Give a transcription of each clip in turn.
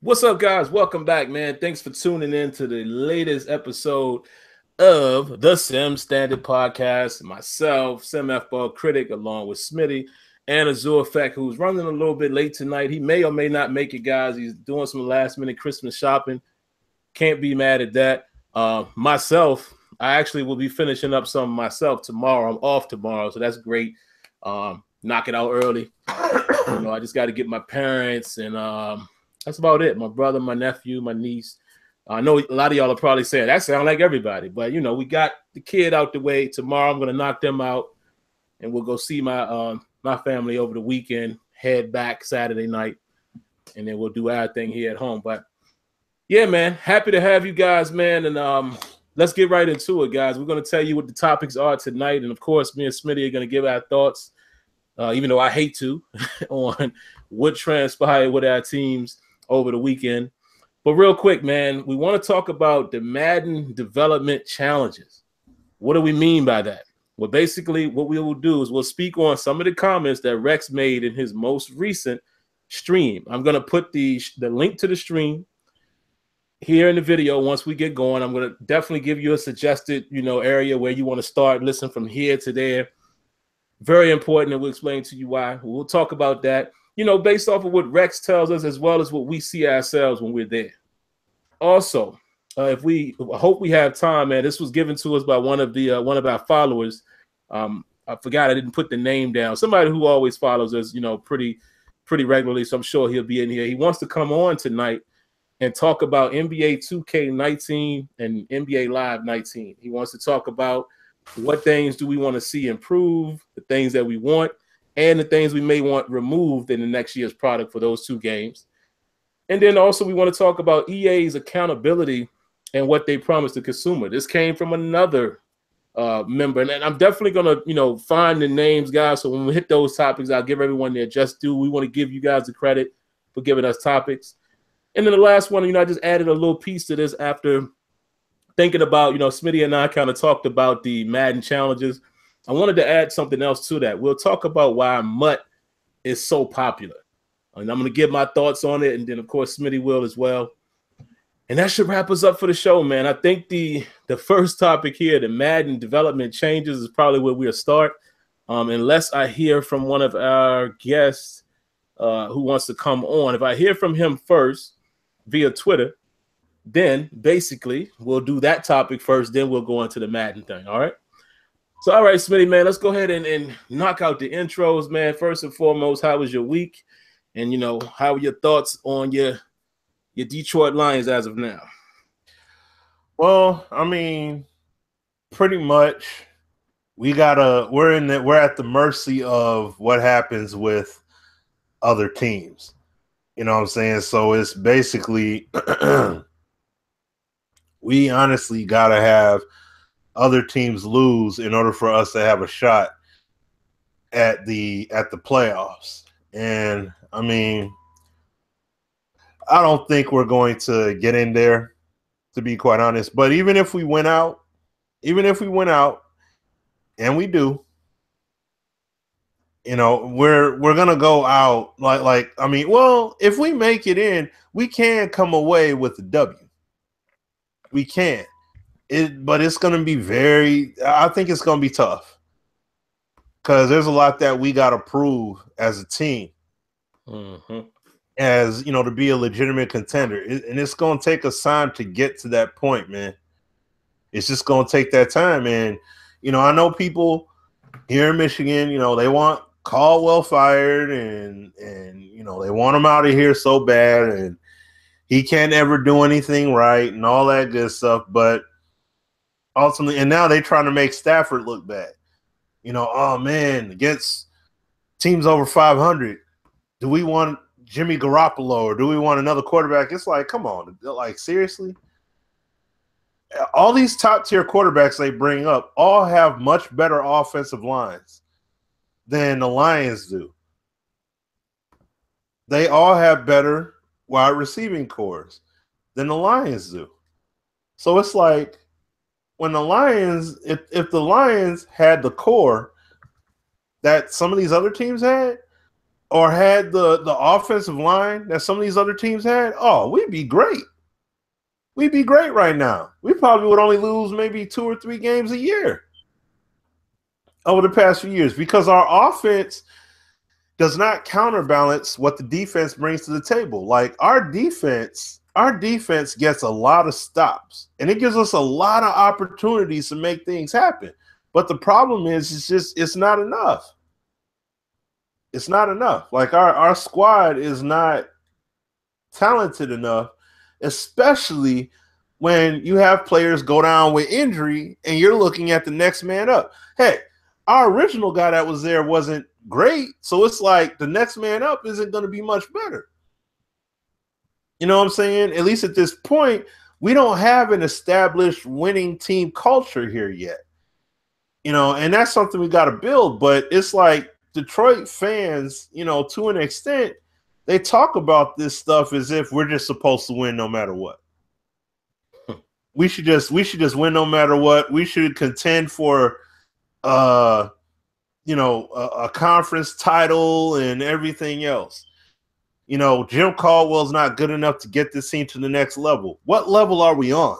What's up, guys? Welcome back, man. Thanks for tuning in to the latest episode of the Sim Standard Podcast. Myself, SimFBallCritic, along with Smitty and AzureEffect, who's running a little bit late tonight. He may or may not make it, guys. He's doing some last-minute Christmas shopping. Can't be mad at that. Myself, I actually will be finishing up some myself tomorrow. I'm off tomorrow, so that's great. Knock it out early. I just got to get my parents and that's about it. My brother, my nephew, my niece. I know a lot of y'all are probably saying that sounds like everybody, but we got the kid out the way. Tomorrow I'm gonna knock them out, and we'll go see my my family over the weekend. Head back Saturday night, and then we'll do our thing here at home. But yeah, man, happy to have you guys, man. And let's get right into it, guys. We're gonna tell you what the topics are tonight, and of course, me and Smitty are gonna give our thoughts, even though I hate to, on what transpired with our teams over the weekend. But real quick, man, we want to talk about the Madden Development challenges. What do we mean by that? Well, basically, what we will do is we'll speak on some of the comments that Rex made in his most recent stream. I'm going to put the link to the stream here in the video. Once we get going, I'm going to definitely give you a suggested, area where you want to start. Listen from here to there. Very important, and we'll explain to you why. We'll talk about that, based off of what Rex tells us, as well as what we see ourselves when we're there. Also, I hope we have time, man. This was given to us by one of our followers. I forgot I didn't put the name down. Somebody who always follows us, pretty regularly. So I'm sure he'll be in here. He wants to come on tonight and talk about NBA 2K19 and NBA Live 19. He wants to talk about what things do we want to see improve, the things that we want, and the things we may want removed in the next year's product for those two games. And then also we want to talk about EA's accountability and what they promised the consumer. This came from another member, and I'm definitely going to, find the names, guys. So when we hit those topics, I'll give everyone their just due. We want to give you guys the credit for giving us topics. And then the last one, I just added a little piece to this after thinking about, Smitty and I kind of talked about the Madden challenges. I wanted to add something else to that. We'll talk about why MUT is so popular. And I'm going to give my thoughts on it. And then, of course, Smitty will as well. And that should wrap us up for the show, man. I think the first topic here, the Madden Development changes, is probably where we'll start. Unless I hear from one of our guests who wants to come on. If I hear from him first via Twitter, then basically we'll do that topic first. Then we'll go into the Madden thing. All right. So, all right, Smitty, man, let's go ahead and knock out the intros, man. First and foremost, how was your week? And, how are your thoughts on your Detroit Lions as of now? Well, I mean, pretty much we're at the mercy of what happens with other teams. You know what I'm saying? So it's basically we honestly got to have other teams lose in order for us to have a shot at the playoffs. And I mean, I don't think we're going to get in there, to be quite honest. But even if we went out, and we do, we're gonna go out like I mean, well, if we make it in, we can come away with the W. We can. But it's going to be I think it's going to be tough because there's a lot that we got to prove as a team, as, to be a legitimate contender. And it's going to take us time to get to that point, man. It's just going to take that time. And, I know people here in Michigan, they want Caldwell fired and they want him out of here so bad and he can't ever do anything right and all that good stuff. But ultimately, and now they're trying to make Stafford look bad. Oh man, against teams over 500, do we want Jimmy Garoppolo or do we want another quarterback? It's like, come on, like seriously? All these top tier quarterbacks they bring up all have much better offensive lines than the Lions do. They all have better wide receiving cores than the Lions do. So it's like, when the Lions, if the Lions had the core that some of these other teams had, or had the offensive line that some of these other teams had, oh, we'd be great. We'd be great right now. We probably would only lose maybe 2 or 3 games a year over the past few years because our offense does not counterbalance what the defense brings to the table. Like our defense gets a lot of stops, and it gives us a lot of opportunities to make things happen. But the problem is, it's not enough. It's not enough. Like our squad is not talented enough, especially when you have players go down with injury and you're looking at the next man up. Hey, our original guy that was there wasn't great, so it's like the next man up isn't going to be much better. You know what I'm saying? At least at this point, we don't have an established winning team culture here yet. You know, and that's something we got to build. But it's like Detroit fans, you know, to an extent, they talk about this stuff as if we're just supposed to win no matter what. We should just win no matter what. We should contend for you know, a conference title and everything else. You know, Jim Caldwell's not good enough to get this team to the next level. What level are we on?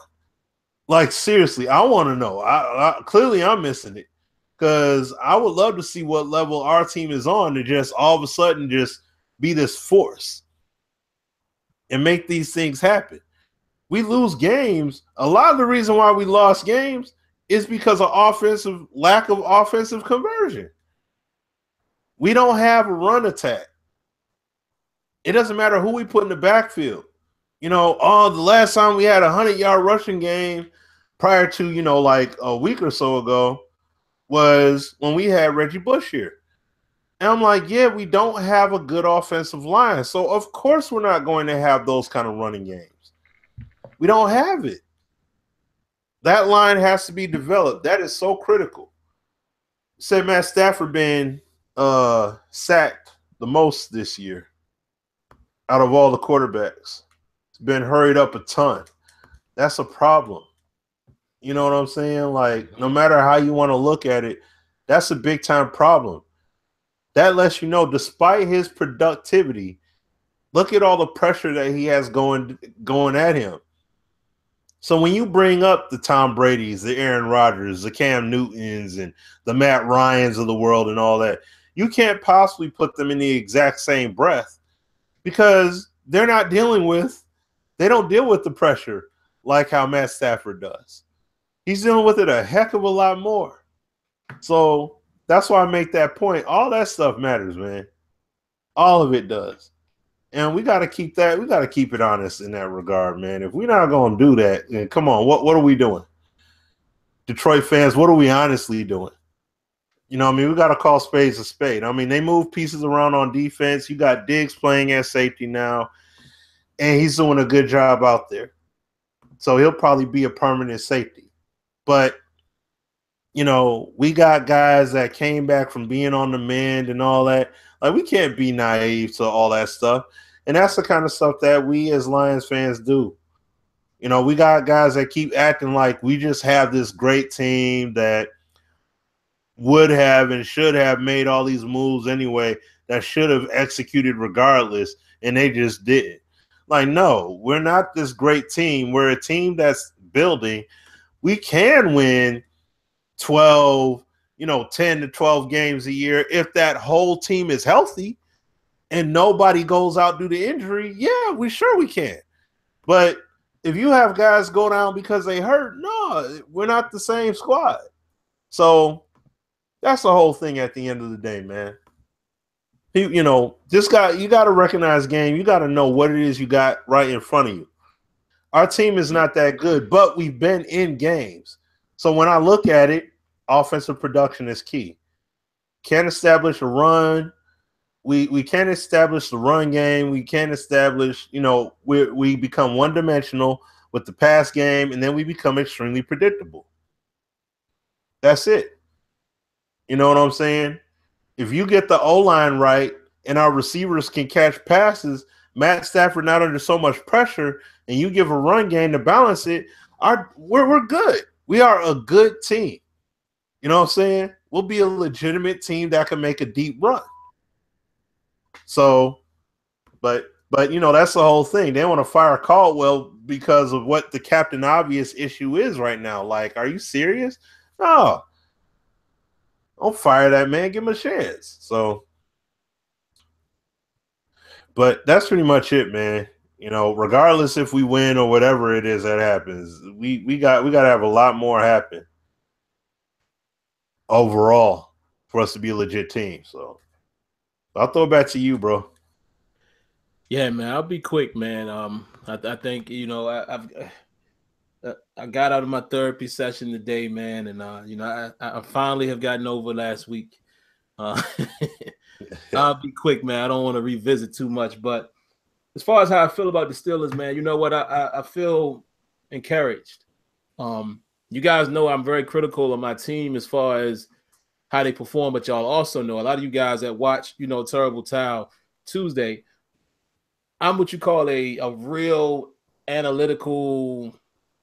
Like, seriously, I want to know. Clearly, I'm missing it because I would love to see what level our team is on to just all of a sudden just be this force and make these things happen. We lose games. A lot of the reason why we lost games is because of lack of offensive conversion. We don't have a run attack. It doesn't matter who we put in the backfield. You know, the last time we had a 100-yard rushing game prior to, you know, like a week or so ago was when we had Reggie Bush here. And I'm like, yeah, we don't have a good offensive line. So, of course, we're not going to have those kind of running games. We don't have it. That line has to be developed. That is so critical. Said Matt Stafford been sacked the most this year out of all the quarterbacks. It's been hurried up a ton. That's a problem. You know what I'm saying? Like, no matter how you want to look at it, that's a big-time problem. That lets you know, despite his productivity, look at all the pressure that he has going at him. So when you bring up the Tom Brady's, the Aaron Rodgers, the Cam Newtons, and the Matt Ryans of the world and all that, you can't possibly put them in the exact same breath because they don't deal with the pressure like how Matt Stafford does. He's dealing with it a heck of a lot more. So that's why I make that point. All that stuff matters, man. All of it does. And we got to keep that. We got to keep it honest in that regard, man. If we're not going to do that, then come on, what are we doing? Detroit fans, what are we honestly doing? You know what I mean? We got to call spades a spade. I mean, they move pieces around on defense. You got Diggs playing at safety now, and he's doing a good job out there. So he'll probably be a permanent safety. But, you know, we got guys that came back from being on the mend and all that. Like, we can't be naive to all that stuff. And that's the kind of stuff that we as Lions fans do. You know, we got guys that keep acting like we just have this great team that would have and should have made all these moves anyway, that should have executed regardless, and they just didn't. Like, no, we're not this great team. We're a team that's building. We can win 10 to 12 games a year if that whole team is healthy and nobody goes out due to injury. Yeah, we can. But if you have guys go down because they hurt, no, we're not the same squad. So that's the whole thing at the end of the day, man. You know, you got to recognize game. You got to know what it is you got right in front of you. Our team is not that good, but we've been in games. So when I look at it, offensive production is key. Can't establish a run. We can't establish the run game. We can't establish, you know, we become one-dimensional with the pass game, and then we become extremely predictable. That's it. You know what I'm saying? If you get the O-line right and our receivers can catch passes, Matt Stafford not under so much pressure, and you give a run game to balance it, we're good. We are a good team. You know what I'm saying? We'll be a legitimate team that can make a deep run. So, but you know, that's the whole thing. They want to fire Caldwell because of what the Captain Obvious issue is right now. Like, are you serious? No. Don't fire that man. Give him a chance. So, but that's pretty much it, man. You know, regardless if we win or whatever it is that happens, we got to have a lot more happen overall for us to be a legit team. So I'll throw it back to you, bro. Yeah, man, I'll be quick, man. I think, you know, I got out of my therapy session today, man, and you know, I finally have gotten over last week. I'll be quick, man. I don't want to revisit too much, but as far as how I feel about the Steelers, man, you know what? I feel encouraged. You guys know I'm very critical of my team as far as how they perform, but y'all also know a lot of you guys that watch, you know, Terrible Towel Tuesday. I'm what you call a real analytical,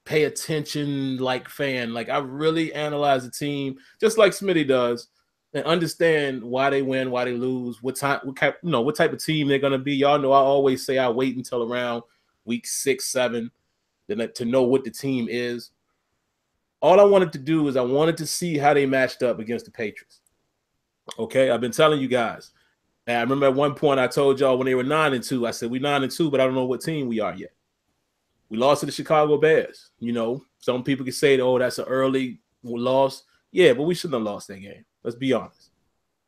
pay attention like fan. Like I really analyze the team just like Smitty does and understand why they win, why they lose, what type of team they're gonna be. Y'all know I always say I wait until around week 6, 7 to know what the team is. All I wanted to do is I wanted to see how they matched up against the Patriots. Okay, I've been telling you guys. And I remember at one point I told y'all when they were 9-2, I said we 9-2, but I don't know what team we are yet. We lost to the Chicago Bears. You know, some people can say, oh, that's an early loss. Yeah, but we shouldn't have lost that game. Let's be honest.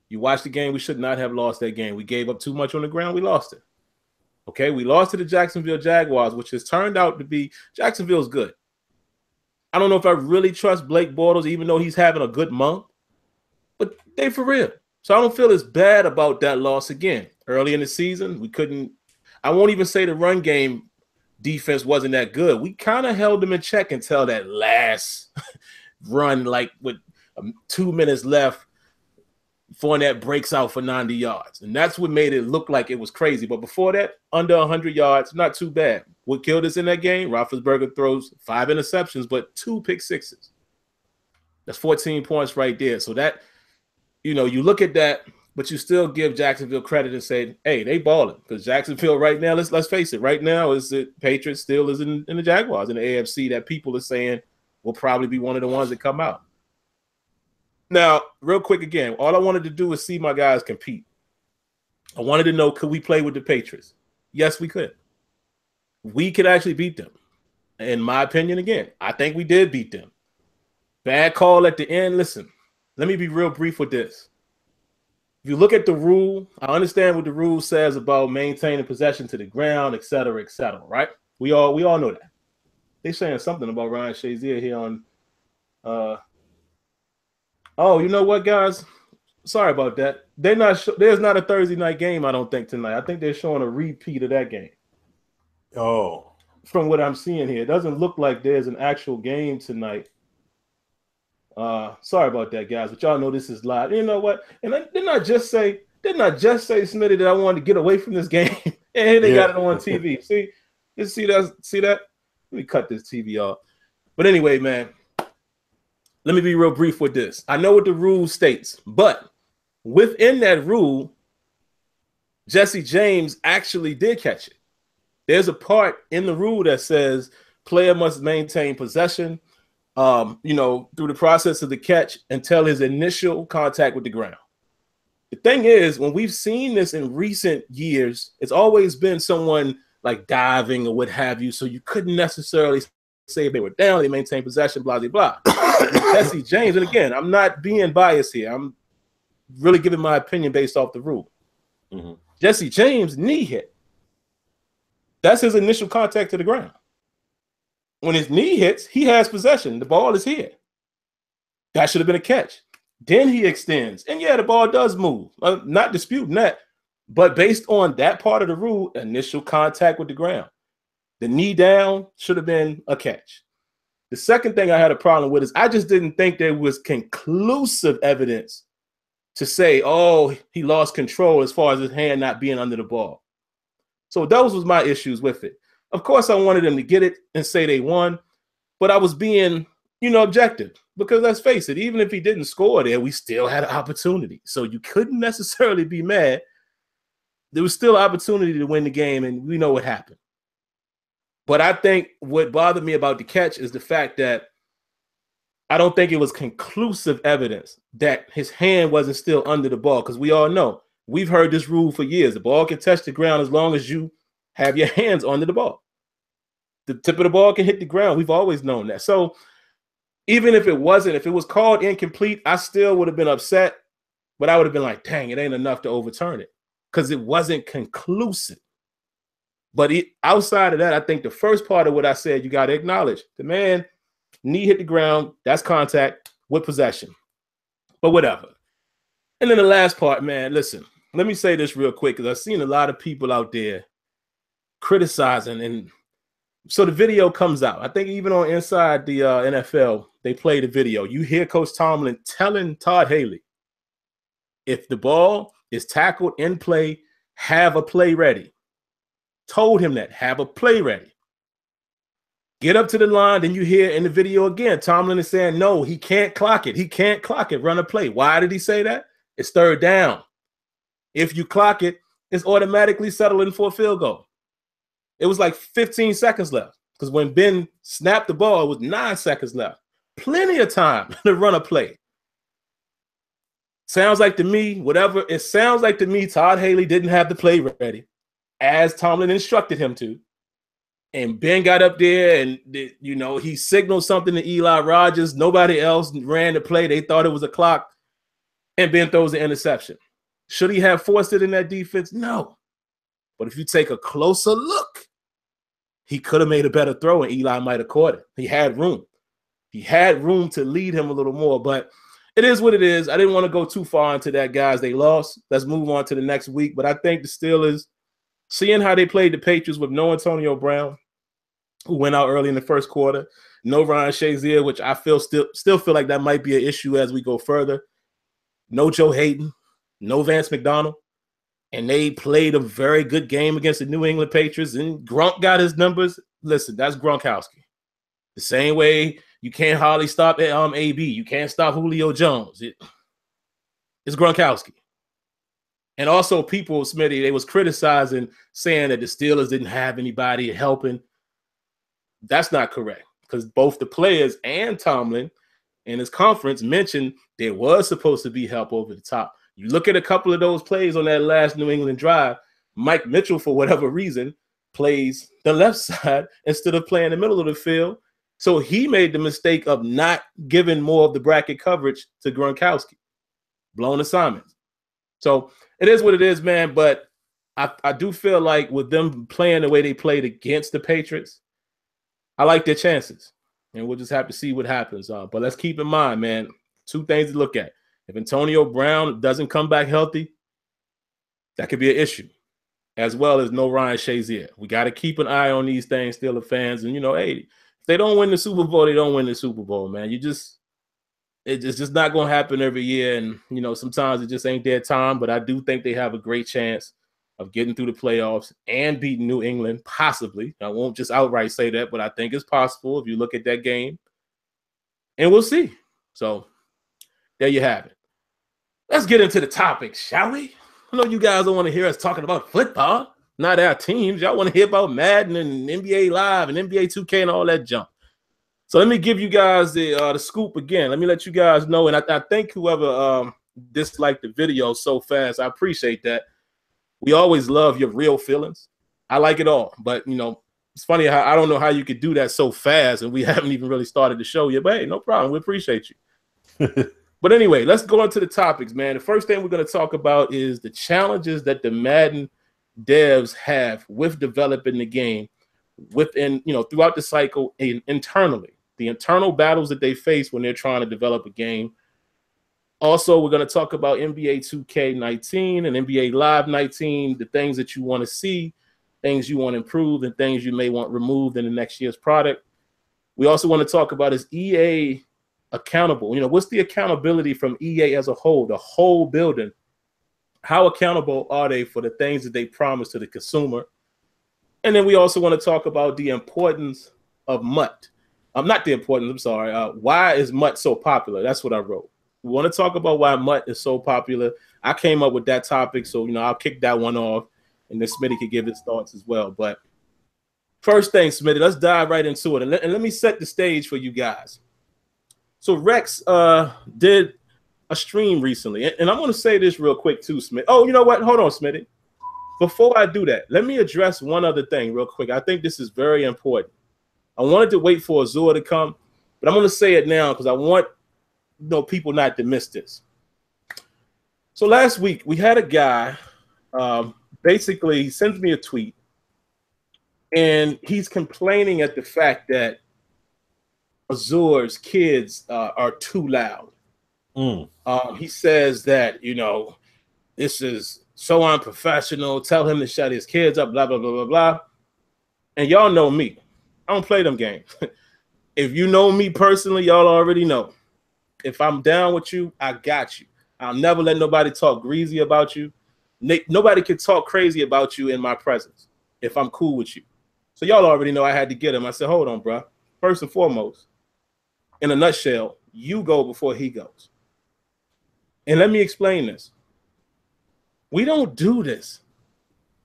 You watch the game, we should not have lost that game. We gave up too much on the ground. We lost it. Okay, we lost to the Jacksonville Jaguars, which has turned out to be Jacksonville's good. I don't know if I really trust Blake Bortles, even though he's having a good month, but they for real. So I don't feel as bad about that loss again. Early in the season, we couldn't – I won't even say the run game defense wasn't that good. We kind of held them in check until that last run, like with 2 minutes left, Fournette breaks out for 90 yards. And that's what made it look like it was crazy. But before that, under 100 yards, not too bad. What killed us in that game? Roethlisberger throws 5 interceptions, but 2 pick sixes. That's 14 points right there. So that – you know, you look at that, but you still give Jacksonville credit and say, hey, they balling. Because Jacksonville right now, let's face it, right now is the Patriots still is in the Jaguars in the AFC that people are saying will probably be one of the ones that come out. Now, real quick again, all I wanted to do was see my guys compete. I wanted to know, could we play with the Patriots? Yes, we could. We could actually beat them. In my opinion, again, I think we did beat them. Bad call at the end. Listen. Let me be real brief with this. If you look at the rule, I understand what the rule says about maintaining possession to the ground, et cetera, right? We all know that. They're saying something about Ryan Shazier here on oh, you know what, guys? Sorry about that. There's not a Thursday night game, I don't think, tonight. I think they're showing a repeat of that game. Oh. From what I'm seeing here. It doesn't look like there's an actual game tonight. Sorry about that, guys, but y'all know this is live. You know what? And didn't I just say, Smitty, that I wanted to get away from this game? And they got it on TV. See that? Let me cut this TV off. But anyway, man, let me be real brief with this. I know what the rule states, but within that rule, Jesse James actually did catch it. There's a part in the rule that says player must maintain possession you know, through the process of the catch until his initial contact with the ground. The thing is, when we've seen this in recent years, it's always been someone like diving or what have you, so you couldn't necessarily say if they were down, they maintained possession, blah, blah, blah. Jesse James, and again, I'm not being biased here. I'm really giving my opinion based off the rule. Mm-hmm. Jesse James' knee hit. That's his initial contact to the ground. When his knee hits, he has possession. The ball is here. That should have been a catch. Then he extends. And yeah, the ball does move. I'm not disputing that. But based on that part of the rule, initial contact with the ground, the knee down should have been a catch. The second thing I had a problem with is I just didn't think there was conclusive evidence to say, oh, he lost control as far as his hand not being under the ball. So those was my issues with it. Of course, I wanted them to get it and say they won, but I was being, you know, objective because let's face it, even if he didn't score there, we still had an opportunity. So you couldn't necessarily be mad there was still opportunity to win the game, and we know what happened. But I think what bothered me about the catch is the fact that I don't think it was conclusive evidence that his hand wasn't still under the ball, because we all know, we've heard this rule for years. The ball can touch the ground as long as you have your hands under the ball. The tip of the ball can hit the ground. We've always known that. So even if it was called incomplete, I still would have been upset, but I would have been like, dang, it ain't enough to overturn it because it wasn't conclusive. But outside of that, I think the first part of what I said, you got to acknowledge the man knee hit the ground. That's contact with possession, but whatever. And then the last part, man, listen, let me say this real quick, because I've seen a lot of people out there criticizing. And so the video comes out. I think even on Inside the NFL, they play the video. You hear Coach Tomlin telling Todd Haley, if the ball is tackled in play, have a play ready. Told him that, have a play ready. Get up to the line, then you hear in the video again, Tomlin is saying, no, he can't clock it. He can't clock it, run a play. Why did he say that? It's third down. If you clock it, it's automatically settling for a field goal. It was like 15 seconds left, because when Ben snapped the ball, it was 9 seconds left. Plenty of time to run a play. Sounds like to me, whatever, it sounds like to me, Todd Haley didn't have the play ready, as Tomlin instructed him to. And Ben got up there and, you know, he signaled something to Eli Rogers. Nobody else ran the play. They thought it was a clock. And Ben throws the interception. Should he have forced it in that defense? No. But if you take a closer look, he could have made a better throw and Eli might have caught it. He had room. He had room to lead him a little more. But it is what it is. I didn't want to go too far into that, guys. They lost. Let's move on to the next week. But I think the Steelers, seeing how they played the Patriots with no Antonio Brown, who went out early in the first quarter, no Ryan Shazier, which I still feel like that might be an issue as we go further. No Joe Hayden, no Vance McDonald, and they played a very good game against the New England Patriots, and Gronk got his numbers. Listen, that's Gronkowski. The same way you can't hardly stop AB. You can't stop Julio Jones. It's Gronkowski. And also people, Smitty, they was criticizing, saying that the Steelers didn't have anybody helping. That's not correct, because both the players and Tomlin in his conference mentioned there was supposed to be help over the top. You look at a couple of those plays on that last New England drive, Mike Mitchell, for whatever reason, plays the left side instead of playing the middle of the field. So he made the mistake of not giving more of the bracket coverage to Gronkowski, blown assignments. So it is what it is, man. But I do feel like with them playing the way they played against the Patriots, I like their chances, and we'll just have to see what happens. But let's keep in mind, man, two things to look at. If Antonio Brown doesn't come back healthy, that could be an issue, as well as no Ryan Shazier. We got to keep an eye on these things, Steelers fans. And, you know, hey, if they don't win the Super Bowl, they don't win the Super Bowl, man. It's just not going to happen every year. And, you know, sometimes it just ain't their time. But I do think they have a great chance of getting through the playoffs and beating New England, possibly. I won't just outright say that, but I think it's possible if you look at that game. And we'll see. So there you have it. Let's get into the topic, shall we? I know you guys don't want to hear us talking about football, not our teams. Y'all want to hear about Madden and NBA Live and NBA 2K and all that junk. So let me give you guys the scoop again. Let me let you guys know. And I think whoever disliked the video so fast, I appreciate that. We always love your real feelings. I like it all. But, you know, it's funny how I don't know how you could do that so fast and we haven't even really started the show yet. But, hey, no problem. We appreciate you. But anyway, let's go into the topics, man. The first thing we're going to talk about is the challenges that the Madden devs have with developing the game within, you know, throughout the cycle and internally. The internal battles that they face when they're trying to develop a game. Also, we're going to talk about NBA 2K19 and NBA Live 19, the things that you want to see, things you want to improve, and things you may want removed in the next year's product. We also want to talk about, is EA accountable? You know, what's the accountability from EA as a whole, the whole building? How accountable are they for the things that they promise to the consumer? And then we also want to talk about the importance of MUT. Not the importance, I'm sorry. Why is MUT so popular? That's what I wrote. We want to talk about why MUT is so popular. I came up with that topic, so, you know, I'll kick that one off. and then Smitty could give his thoughts as well. But first thing, Smitty, let's dive right into it. And let me set the stage for you guys. So Rex did a stream recently. And I'm going to say this real quick too, Smitty. Oh, you know what? Hold on, Smitty. Before I do that, let me address one other thing real quick. I think this is very important. I wanted to wait for Azure to come, but I'm going to say it now because I want people not to miss this. So last week, we had a guy, basically he sends me a tweet, and he's complaining at the fact that Azure's kids are too loud. He says that, this is so unprofessional. Tell him to shut his kids up, blah, blah, blah, blah, blah. And y'all know me. I don't play them games. If you know me personally, y'all already know. If I'm down with you, I got you. I'll never let nobody talk greasy about you. Nobody can talk crazy about you in my presence if I'm cool with you. So y'all already know I had to get him. I said, hold on, bro. First and foremost, in a nutshell, you go before he goes. And let me explain this. We don't do this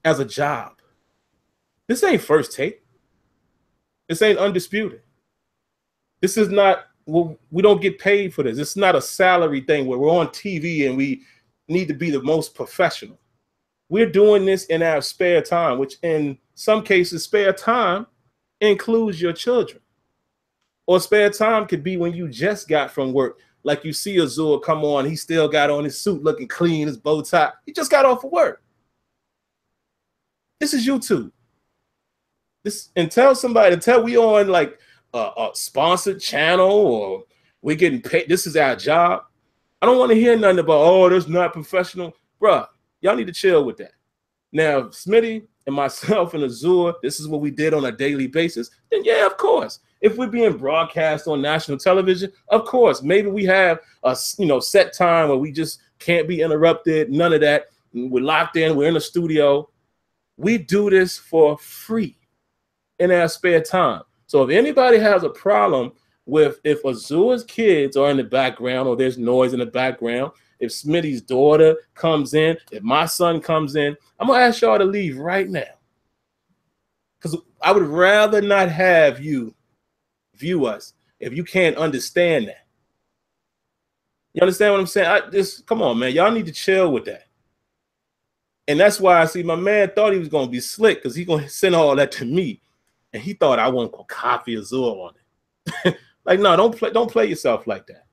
as a job. This ain't First Take. This ain't Undisputed. This is not, we don't get paid for this. It's not a salary thing where we're on TV and we need to be the most professional. We're doing this in our spare time, which in some cases, spare time includes your children. Or spare time could be when you just got from work. Like you see Azure come on, he still got on his suit looking clean, his bow tie. He just got off of work. This is YouTube. And tell somebody, we on like a sponsored channel or we getting paid. This is our job. I don't want to hear nothing about, oh, that's not professional. Bruh, y'all need to chill with that. Now, Smitty and myself and Azure, this is what we did on a daily basis. Then yeah, of course. If we're being broadcast on national television, of course, maybe we have a set time where we just can't be interrupted. None of that. We're locked in. We're in the studio. We do this for free in our spare time. So if anybody has a problem with if Azure's kids are in the background or there's noise in the background, if Smitty's daughter comes in, if my son comes in, I'm going to ask y'all to leave right now. Because I would rather not have you view us if you can't understand that. You understand what I'm saying? Come on, man. Y'all need to chill with that. And that's why I see my man thought he was going to be slick because he's going to send all that to me. And he thought I wasn't going to copy Azure on it. Like, no, don't play yourself like that.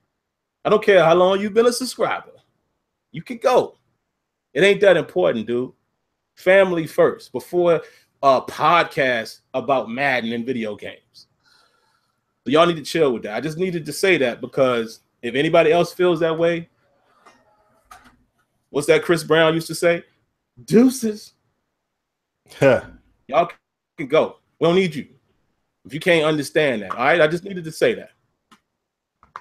I don't care how long you've been a subscriber. You can go. It ain't that important, dude. Family first before a podcast about Madden and video games. So y'all need to chill with that. I just needed to say that because if anybody else feels that way, what's that Chris Brown used to say? Deuces. Y'all can go. We don't need you if you can't understand that. All right, I just needed to say that.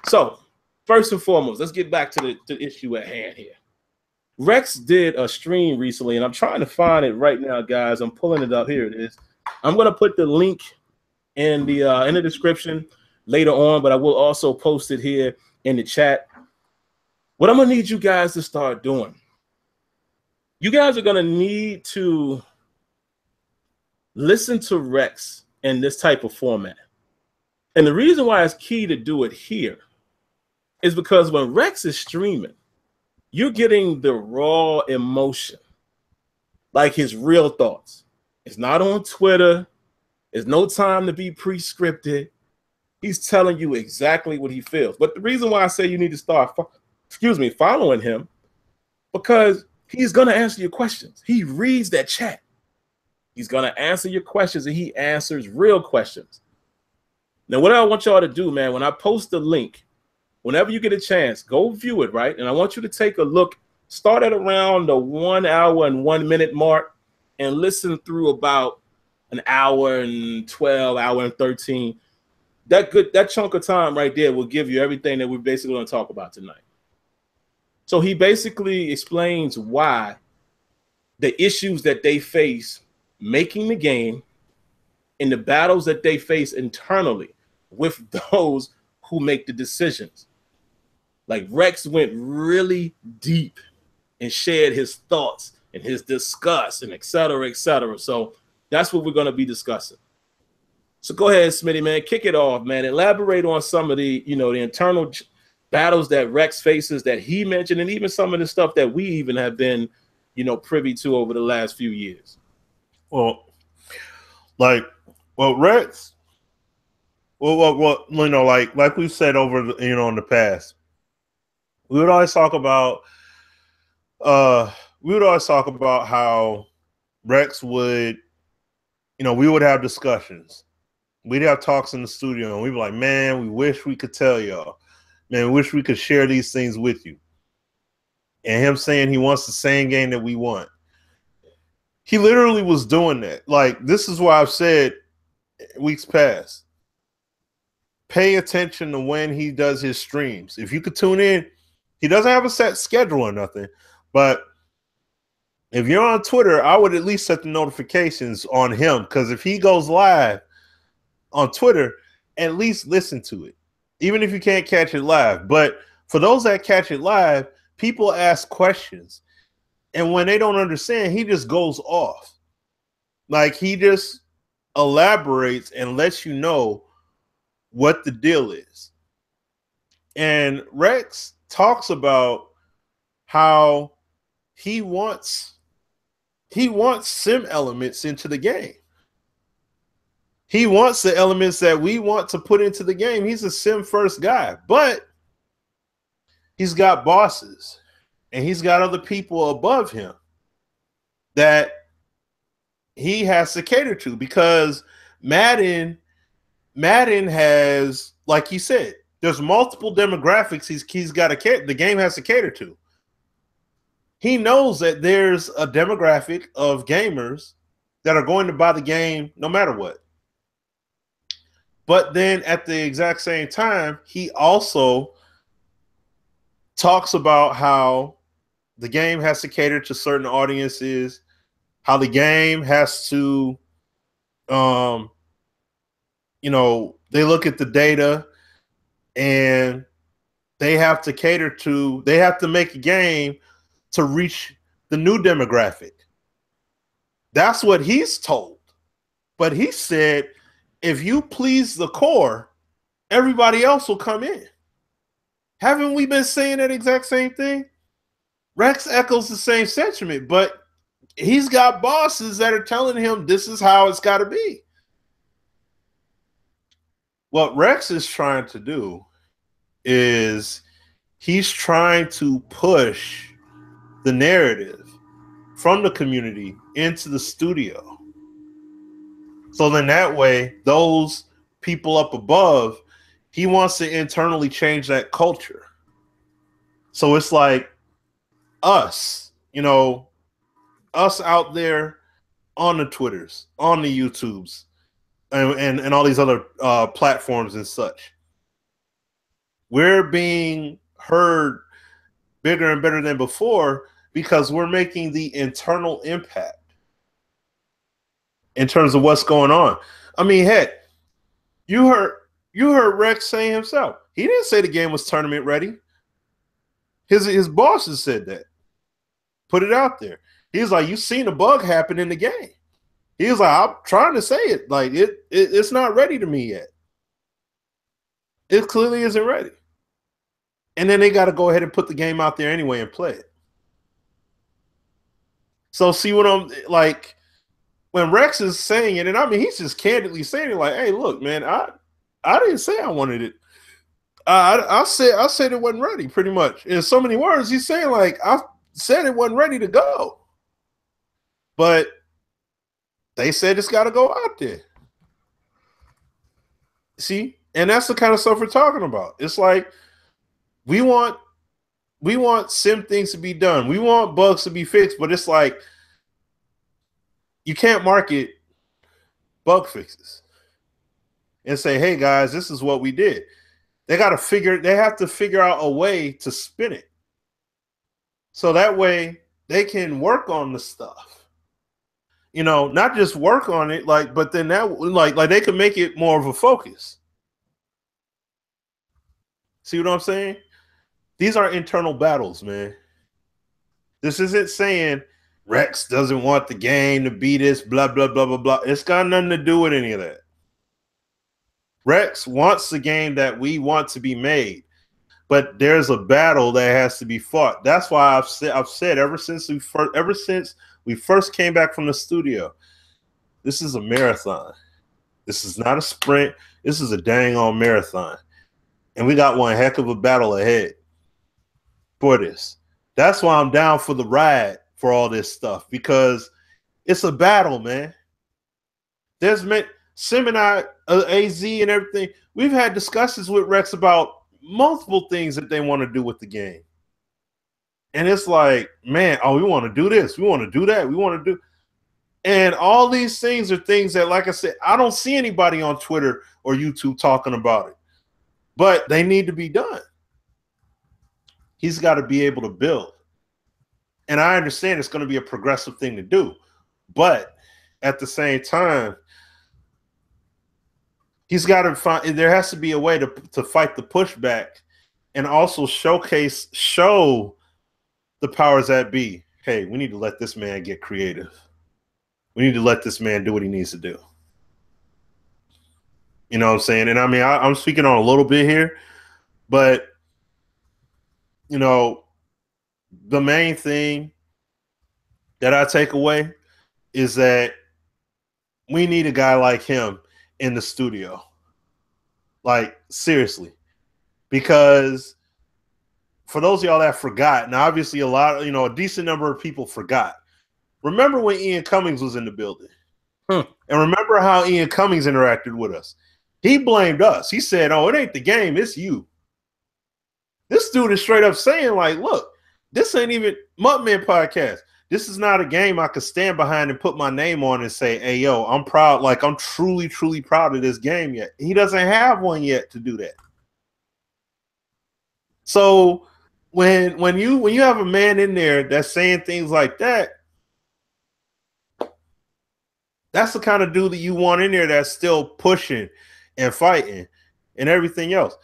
So first and foremost, let's get back to the issue at hand here. Rex did a stream recently, and I'm trying to find it right now, guys. I'm pulling it up. Here it is. I'm going to put the link in the description later on, but I will also post it here in the chat. What I'm going to need you guys to start doing, you guys are going to need to listen to Rex in this type of format. And the reason why it's key to do it here is because when Rex is streaming, you're getting the raw emotion, like his real thoughts. It's not on Twitter. There's no time to be pre-scripted. He's telling you exactly what he feels. But the reason why I say you need to start, following him, because he's going to answer your questions. He reads that chat. He's going to answer your questions, and he answers real questions. Now, what I want y'all to do, man, when I post the link, whenever you get a chance, go view it, right? And I want you to take a look, start at around the 1 hour and 1 minute mark and listen through about an hour and 12, hour and 13. That chunk of time right there will give you everything that we're basically going to talk about tonight. So he basically explains why the issues that they face making the game and the battles that they face internally with those who make the decisions. Like Rex went really deep and shared his thoughts and his disgust and et cetera, et cetera. So that's what we're going to be discussing. So go ahead, Smitty, man, kick it off, man. Elaborate on some of the, the internal battles that Rex faces that he mentioned, and even some of the stuff that we even have been, privy to over the last few years. Well, Rex, like we've said over, in the past, we would always talk about how Rex would, we would have discussions. We'd have talks in the studio, and we'd be like, man, we wish we could tell y'all. Man, we wish we could share these things with you. And him saying he wants the same game that we want. He literally was doing that. Like, this is why I've said weeks past, pay attention to when he does his streams. If you could tune in, he doesn't have a set schedule or nothing, but if you're on Twitter, I would at least set the notifications on him, because if he goes live on Twitter, at least listen to it, even if you can't catch it live. But for those that catch it live, people ask questions, and when they don't understand, he just goes off. Like, he just elaborates and lets you know what the deal is. And Rex talks about how he wants sim elements into the game. He wants the elements that we want to put into the game. He's a sim first guy, but he's got bosses and he's got other people above him that he has to cater to, because Madden has, like he said, there's multiple demographics he's got to cater. The game has to cater to. He knows that there's a demographic of gamers that are going to buy the game no matter what. But then at the exact same time, he also talks about how the game has to cater to certain audiences, how the game has to, they look at the data and they have to make a game to reach the new demographic. That's what he's told. But he said, if you please the core, everybody else will come in. Haven't we been saying that exact same thing? Rex echoes the same sentiment, but he's got bosses that are telling him this is how it's got to be. What Rex is trying to do is he's trying to push the narrative from the community into the studio. So then that way, those people up above, he wants to internally change that culture. So it's like us, us out there on the Twitters, on the YouTubes, and all these other platforms and such. We're being heard bigger and better than before because we're making the internal impact in terms of what's going on. I mean, heck, you heard Rex saying himself. He didn't say the game was tournament ready. His bosses said that. Put it out there. He's like, you seen a bug happen in the game. He was like, I'm trying to say it. Like, it's not ready to me yet. It clearly isn't ready. And then they got to go ahead and put the game out there anyway and play it. So see what I'm like, when Rex is saying it, and I mean, he's just candidly saying it like, hey, look, man, I didn't say I wanted it. I said it wasn't ready, pretty much. In so many words, he's saying like, I said it wasn't ready to go. But they said it's got to go out there. See? And that's the kind of stuff we're talking about. It's like we want sim things to be done. We want bugs to be fixed, but it's like you can't market bug fixes and say, hey guys, this is what we did. They have to figure out a way to spin it. So that way they can work on the stuff. Not just work on it, but then that like they can make it more of a focus. See what I'm saying? These are internal battles, man. This isn't saying, Rex doesn't want the game to be this, blah, blah, blah, blah, blah. It's got nothing to do with any of that. Rex wants the game that we want to be made, but there's a battle that has to be fought. That's why I've said ever since we first came back from the studio, this is a marathon. This is not a sprint. This is a dang on marathon. And we got one heck of a battle ahead for this. That's why I'm down for the ride for all this stuff, because it's a battle, man. There's Sim and I, AZ and everything, we've had discussions with Rex about multiple things that they want to do with the game. And it's like, man, oh, we want to do this. We want to do that. We want to do. And all these things are things that, like I said, I don't see anybody on Twitter or YouTube talking about it. But they need to be done. He's got to be able to build. And I understand it's going to be a progressive thing to do. But at the same time, he's got to find, there has to be a way to fight the pushback and also show the powers that be, hey, we need to let this man get creative. We need to let this man do what he needs to do. You know what I'm saying? And I mean, I'm speaking on a little bit here, but, you know, the main thing that I take away is that we need a guy like him in the studio. Like, seriously. Because for those of y'all that forgot, and obviously a decent number of people forgot. Remember when Ian Cummings was in the building? And remember how Ian Cummings interacted with us? He blamed us. He said, oh, it ain't the game, it's you. This dude is straight up saying, like, look, this ain't even MUT podcast. This is not a game I could stand behind and put my name on and say, hey, yo, I'm proud. Like, I'm truly, truly proud of this game yet. He doesn't have one yet to do that. So when you have a man in there that's saying things like that, that's the kind of dude that you want in there that's still pushing and fighting and everything else.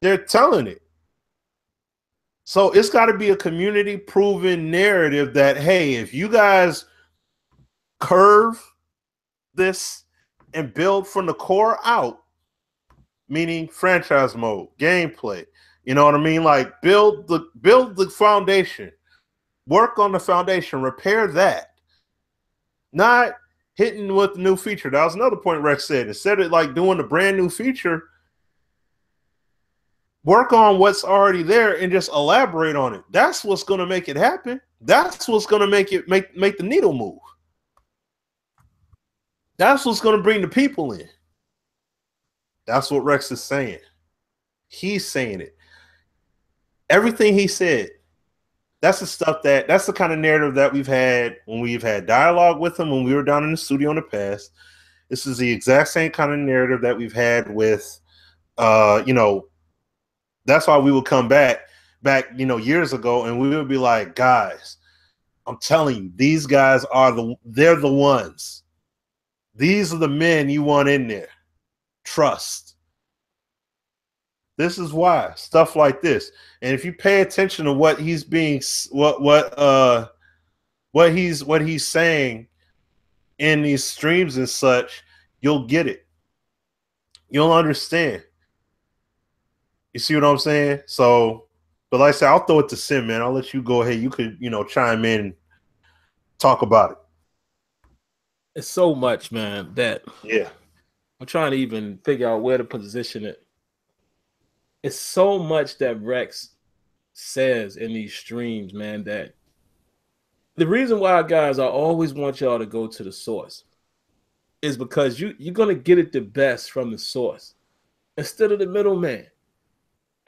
They're telling it. So it's got to be a community-proven narrative that, hey, if you guys curve this and build from the core out, meaning franchise mode, gameplay, you know what I mean? Like build the foundation, work on the foundation, repair that. Not hitting with the new feature. That was another point Rex said. Instead of like doing a brand new feature, work on what's already there and just elaborate on it. That's what's going to make it happen. That's what's going to make the needle move. That's what's going to bring the people in. That's what Rex is saying. He's saying it. Everything he said, that's the kind of narrative that we've had when we've had dialogue with him when we were down in the studio in the past. This is the exact same kind of narrative that we've had with, that's why we would come back, years ago, and we would be like, guys, I'm telling you, these guys they're the ones. These are the men you want in there. Trust. This is why stuff like this. And if you pay attention to what he's saying in these streams and such, you'll get it. You'll understand. You see what I'm saying? So, but like I said, I'll throw it to Sim, man. I'll let you go ahead. You could, chime in and talk about it. It's so much, man, that I'm trying to even figure out where to position it. It's so much that Rex says in these streams, man, that the reason why, guys, I always want y'all to go to the source is because you're going to get it the best from the source instead of the middleman.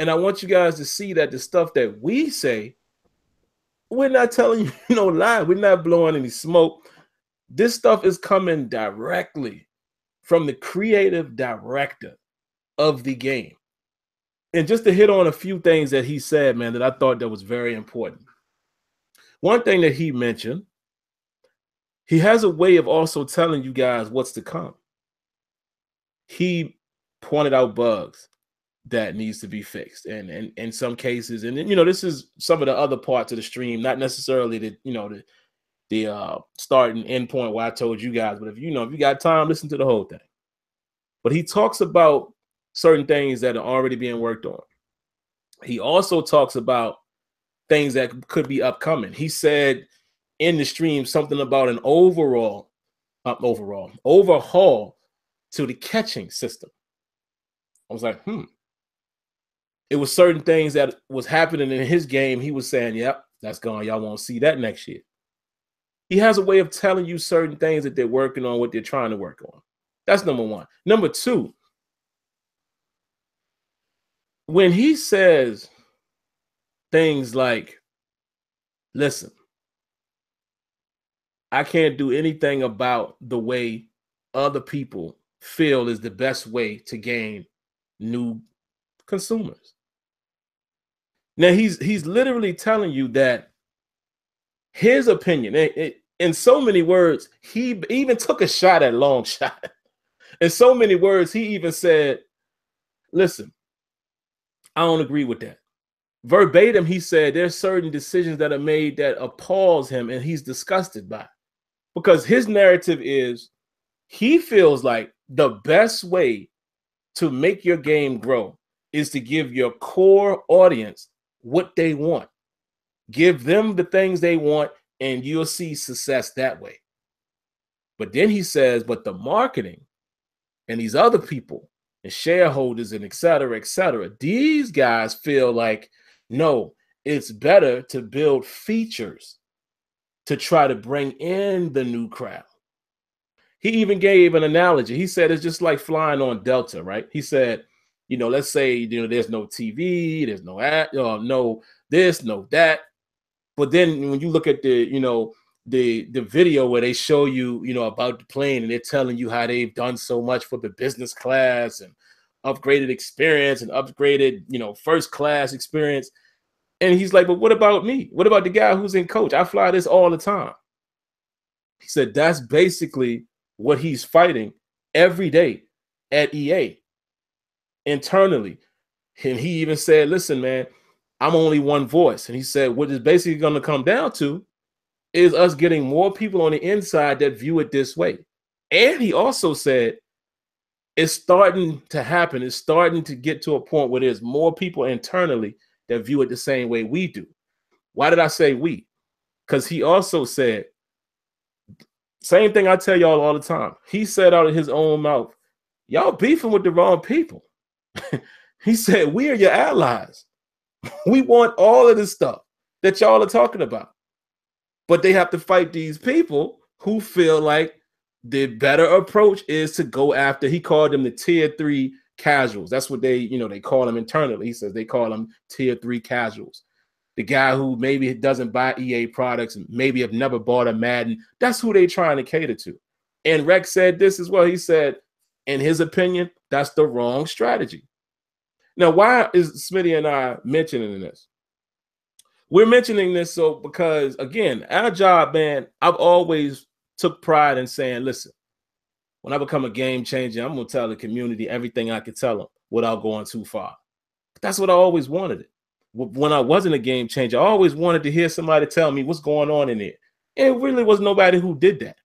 And I want you guys to see that the stuff that we say, we're not telling you no lie. We're not blowing any smoke. This stuff is coming directly from the creative director of the game. And just to hit on a few things that he said, man, that I thought that was very important. One thing that he mentioned, he has a way of also telling you guys what's to come. He pointed out bugs that needs to be fixed. And in some cases, and this is some of the other parts of the stream, not necessarily the start and end point where I told you guys. But if you got time, listen to the whole thing. But he talks about certain things that are already being worked on. He also talks about things that could be upcoming. He said in the stream something about an overhaul to the catching system. I was like, It was certain things that was happening in his game. He was saying, yep, that's gone. Y'all won't see that next year. He has a way of telling you certain things that they're working on, what they're trying to work on. That's number one. Number two, when he says things like, listen, I can't do anything about the way other people feel is the best way to gain new consumers. Now, he's literally telling you that his opinion, in so many words, he even took a shot at long shot. In so many words, he even said, listen, I don't agree with that. Verbatim, he said there's certain decisions that are made that appalls him and he's disgusted by it. Because his narrative is he feels like the best way to make your game grow is to give your core audience what they want. Give them the things they want, and you'll see success that way. But then he says, but the marketing and these other people and shareholders and et cetera, these guys feel like, no, it's better to build features to try to bring in the new crowd. He even gave an analogy. He said it's just like flying on Delta, right? He said, let's say, there's no TV, there's no ad, no this, no that. But then when you look at the video where they show you, about the plane and they're telling you how they've done so much for the business class and upgraded experience and upgraded, first class experience. And he's like, but what about me? What about the guy who's in coach? I fly this all the time. He said that's basically what he's fighting every day at EA internally. And he even said, listen, man, I'm only one voice. And he said, what it's basically going to come down to is us getting more people on the inside that view it this way. And he also said, it's starting to happen. It's starting to get to a point where there's more people internally that view it the same way we do. Why did I say we? Because he also said, same thing I tell y'all all the time. He said out of his own mouth, y'all beefing with the wrong people. He said, we are your allies. We want all of this stuff that y'all are talking about. But they have to fight these people who feel like the better approach is to go after, he called them the tier 3 casuals. That's what they call them internally. He says they call them tier 3 casuals. The guy who maybe doesn't buy EA products and maybe have never bought a Madden. That's who they're trying to cater to. And Rex said this as well. He said, in his opinion, that's the wrong strategy. Now, why is Smitty and I mentioning this? We're mentioning this because, again, our job, man, I've always took pride in saying, listen, when I become a game changer, I'm going to tell the community everything I could tell them without going too far. That's what I always wanted. When I wasn't a game changer, I always wanted to hear somebody tell me what's going on in there. And it really was nobody who did that.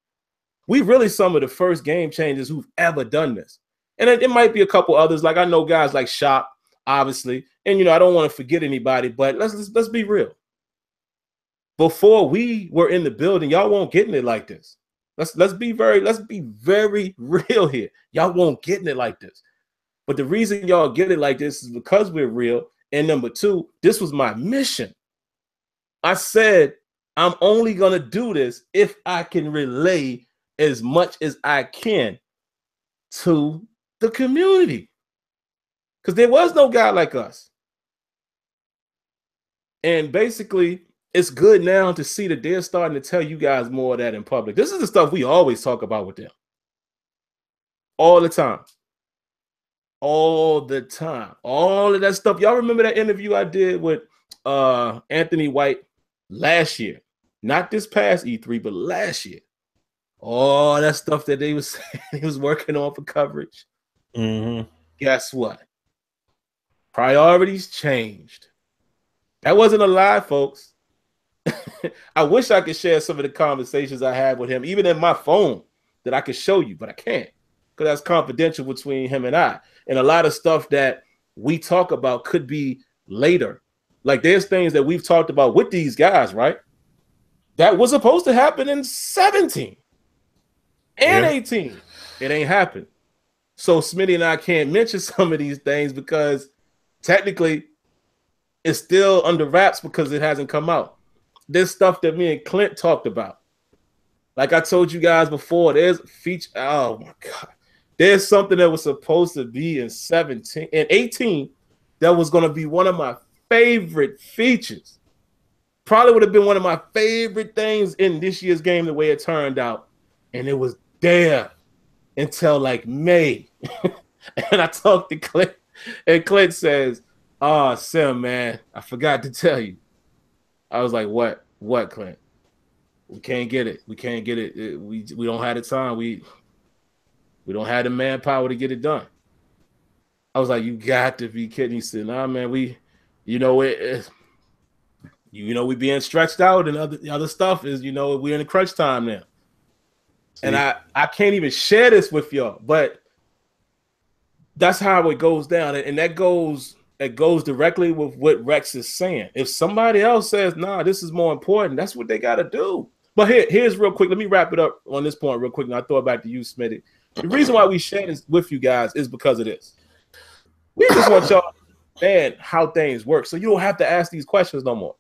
We really some of the first game changers who've ever done this. And it might be a couple others. Like I know guys like Shop, obviously. And, I don't want to forget anybody, but let's be real. Before we were in the building, y'all won't get in it like this. Let's be very real here. Y'all won't get in it like this. But the reason y'all get it like this is because we're real. And number two, this was my mission. I said, I'm only going to do this if I can relay as much as I can to the community. Because there was no guy like us. And basically, it's good now to see that they're starting to tell you guys more of that in public. This is the stuff we always talk about with them. All the time. All the time. All of that stuff. Y'all remember that interview I did with Anthony White last year? Not this past E3, but last year. All that stuff that they was saying he was working on for coverage. Mm-hmm. Guess what? Priorities changed. That wasn't a lie, folks. I wish I could share some of the conversations I had with him, even in my phone, that I could show you, but I can't because that's confidential between him and I. And a lot of stuff that we talk about could be later. Like there's things that we've talked about with these guys, right? That was supposed to happen in 17 and 18. It ain't happened. So Smitty and I can't mention some of these things because technically it's still under wraps because it hasn't come out. There's stuff that me and Clint talked about. Like I told you guys before, there's feature. Oh my God. There's something that was supposed to be in 17 and 18 that was going to be one of my favorite features. Probably would have been one of my favorite things in this year's game the way it turned out. And it was there until like May. And I talked to Clint, and Clint says, "Oh, Sim, man, I forgot to tell you." I was like, "What? What, Clint? We can't get it. We can't get it. We don't have the time. We don't have the manpower to get it done." I was like, "You got to be kidding." He said, "Nah, man, we being stretched out and other stuff is, we're in the crunch time now." See? And I can't even share this with y'all, but that's how it goes down. And it goes directly with what Rex is saying. If somebody else says, "Nah, this is more important," that's what they got to do. But here's real quick. Let me wrap it up on this point real quick. And I throw it back to you, Smitty. The reason why we share this with you guys is because of this. We just want y'all to understand how things work, so you don't have to ask these questions no more.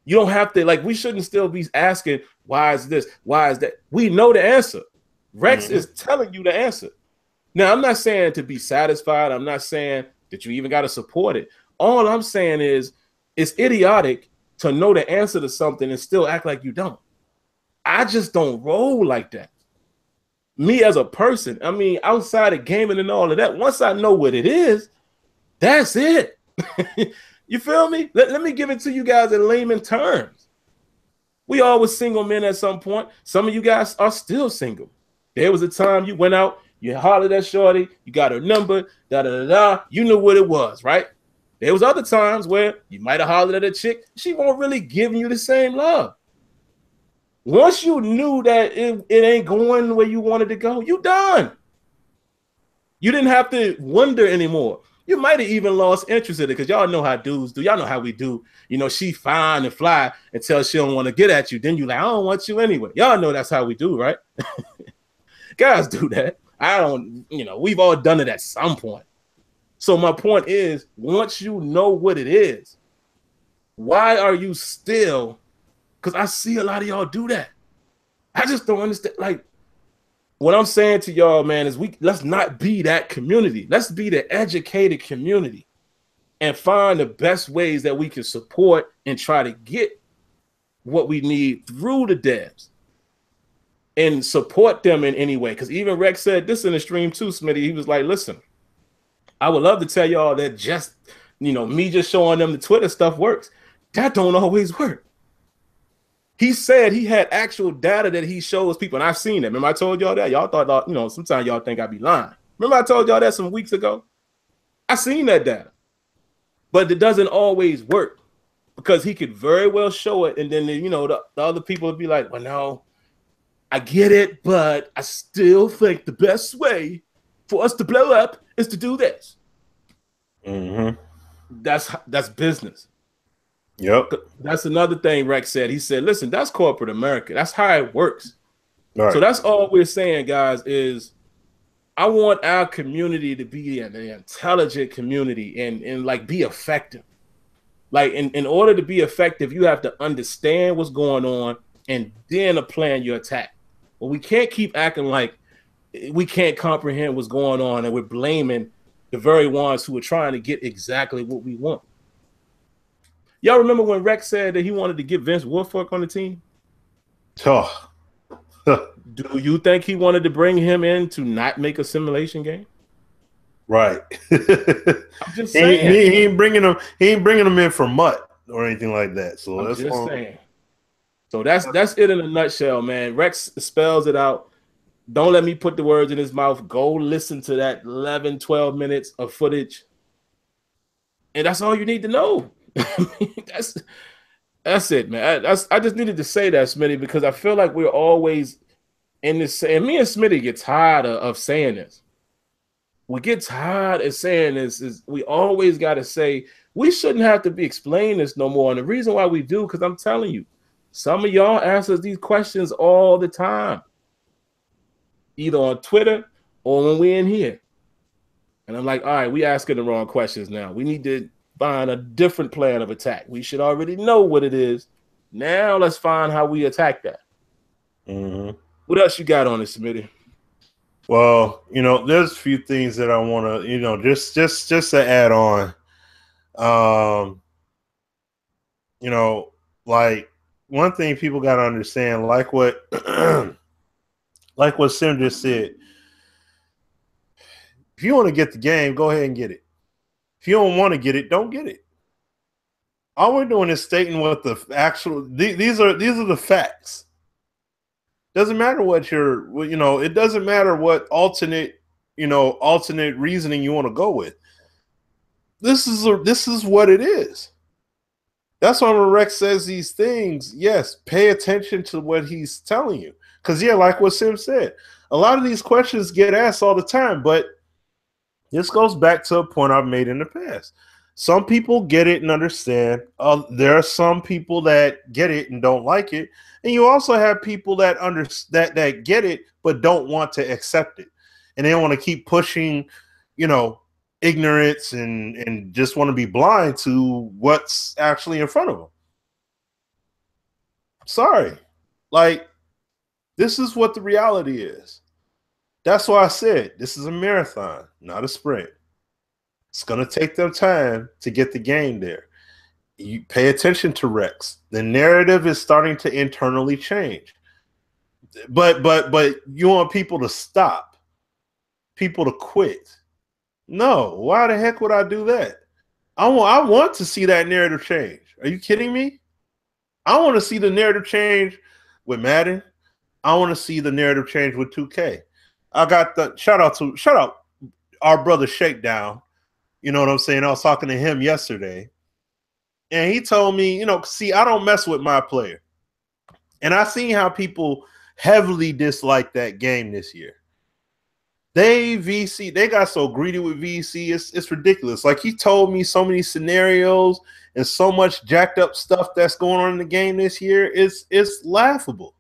You don't have to, we shouldn't still be asking, why is this? Why is that? We know the answer. Rex is telling you the answer. Now, I'm not saying to be satisfied. I'm not saying that you even got to support it. All I'm saying is it's idiotic to know the answer to something and still act like you don't. I just don't roll like that. Me as a person, I mean, outside of gaming and all of that, once I know what it is, that's it. You feel me? Let me give it to you guys in layman terms. We all were single men at some point. Some of you guys are still single. There was a time you went out, you hollered at shorty, you got her number, da-da-da-da. You knew what it was, right? There was other times where you might have hollered at a chick. She won't really give you the same love. Once you knew that it ain't going where you wanted to go, you done. You didn't have to wonder anymore. You might have even lost interest in it because y'all know how dudes do. Y'all know how we do. She fine and fly until she don't want to get at you. Then you like, I don't want you anyway. Y'all know that's how we do, right? Guys do that. I don't, we've all done it at some point. So my point is, once you know what it is, why are you still, because I see a lot of y'all do that. I just don't understand. Like, what I'm saying to y'all, man, is let's not be that community. Let's be the educated community and find the best ways that we can support and try to get what we need through the devs and support them in any way. Because even Rex said this in the stream too, Smitty. He was like, listen, I would love to tell y'all that just, me just showing them the Twitter stuff works. That don't always work. He said he had actual data that he shows people, and I've seen it. Remember I told y'all that? Y'all thought, sometimes y'all think I'd be lying. Remember I told y'all that some weeks ago? I seen that data. But it doesn't always work because he could very well show it, and then, the other people would be like, well, no, I get it, but I still think the best way for us to blow up is to do this. That's business. Yep. That's another thing Rex said. He said, listen, that's corporate America. That's how it works. Right. So that's all we're saying, guys, is I want our community to be an intelligent community and be effective. Like in order to be effective, you have to understand what's going on and then plan your attack. Well, we can't keep acting like we can't comprehend what's going on and we're blaming the very ones who are trying to get exactly what we want. Y'all remember when Rex said that he wanted to get Vince Wilfork on the team? Oh. Do you think he wanted to bring him in to not make a simulation game? Right. I'm just saying. He ain't bringing him in for MUT or anything like that. So I'm just saying. So that's it in a nutshell, man. Rex spells it out. Don't let me put the words in his mouth. Go listen to that 11, 12 minutes of footage. And that's all you need to know. That's it, man. I just needed to say that, Smitty, because I feel like we're always in this. And me and Smitty get tired of saying this. We get tired of saying this. Is we always got to say we shouldn't have to be explaining this no more. And the reason why we do, because I'm telling you, some of y'all answer these questions all the time, either on Twitter or when we're in here. And I'm like, all right, we asking the wrong questions now. We need to find a different plan of attack. We should already know what it is. Now let's find how we attack that. Mm-hmm. What else you got on it, Smitty? Well, there's a few things that I want to, just to add on. Like one thing people got to understand, like what Sim just said. If you want to get the game, go ahead and get it. If you don't want to get it, don't get it. All we're doing is stating what the actual these are the facts. Doesn't matter what it doesn't matter what alternate reasoning you want to go with. This is what it is. That's why when Rex says these things, yes, pay attention to what he's telling you. Because, like what Sim said, a lot of these questions get asked all the time, but this goes back to a point I've made in the past. Some people get it and understand. There are some people that get it and don't like it. And you also have people that that get it but don't want to accept it. And they want to keep pushing, ignorance and just want to be blind to what's actually in front of them. Sorry. Like, this is what the reality is. That's why I said this is a marathon, not a sprint. It's going to take them time to get the game there. You pay attention to Rex. The narrative is starting to internally change. But you want people to stop, people to quit. No, why the heck would I do that? I want to see that narrative change. Are you kidding me? I want to see the narrative change with Madden. I want to see the narrative change with 2K. I got the shout out our brother Shakedown. You know what I'm saying? I was talking to him yesterday, and he told me, see, I don't mess with my player. And I seen how people heavily dislike that game this year. They got so greedy with VC, it's ridiculous. Like, he told me so many scenarios and so much jacked up stuff that's going on in the game this year. It's laughable.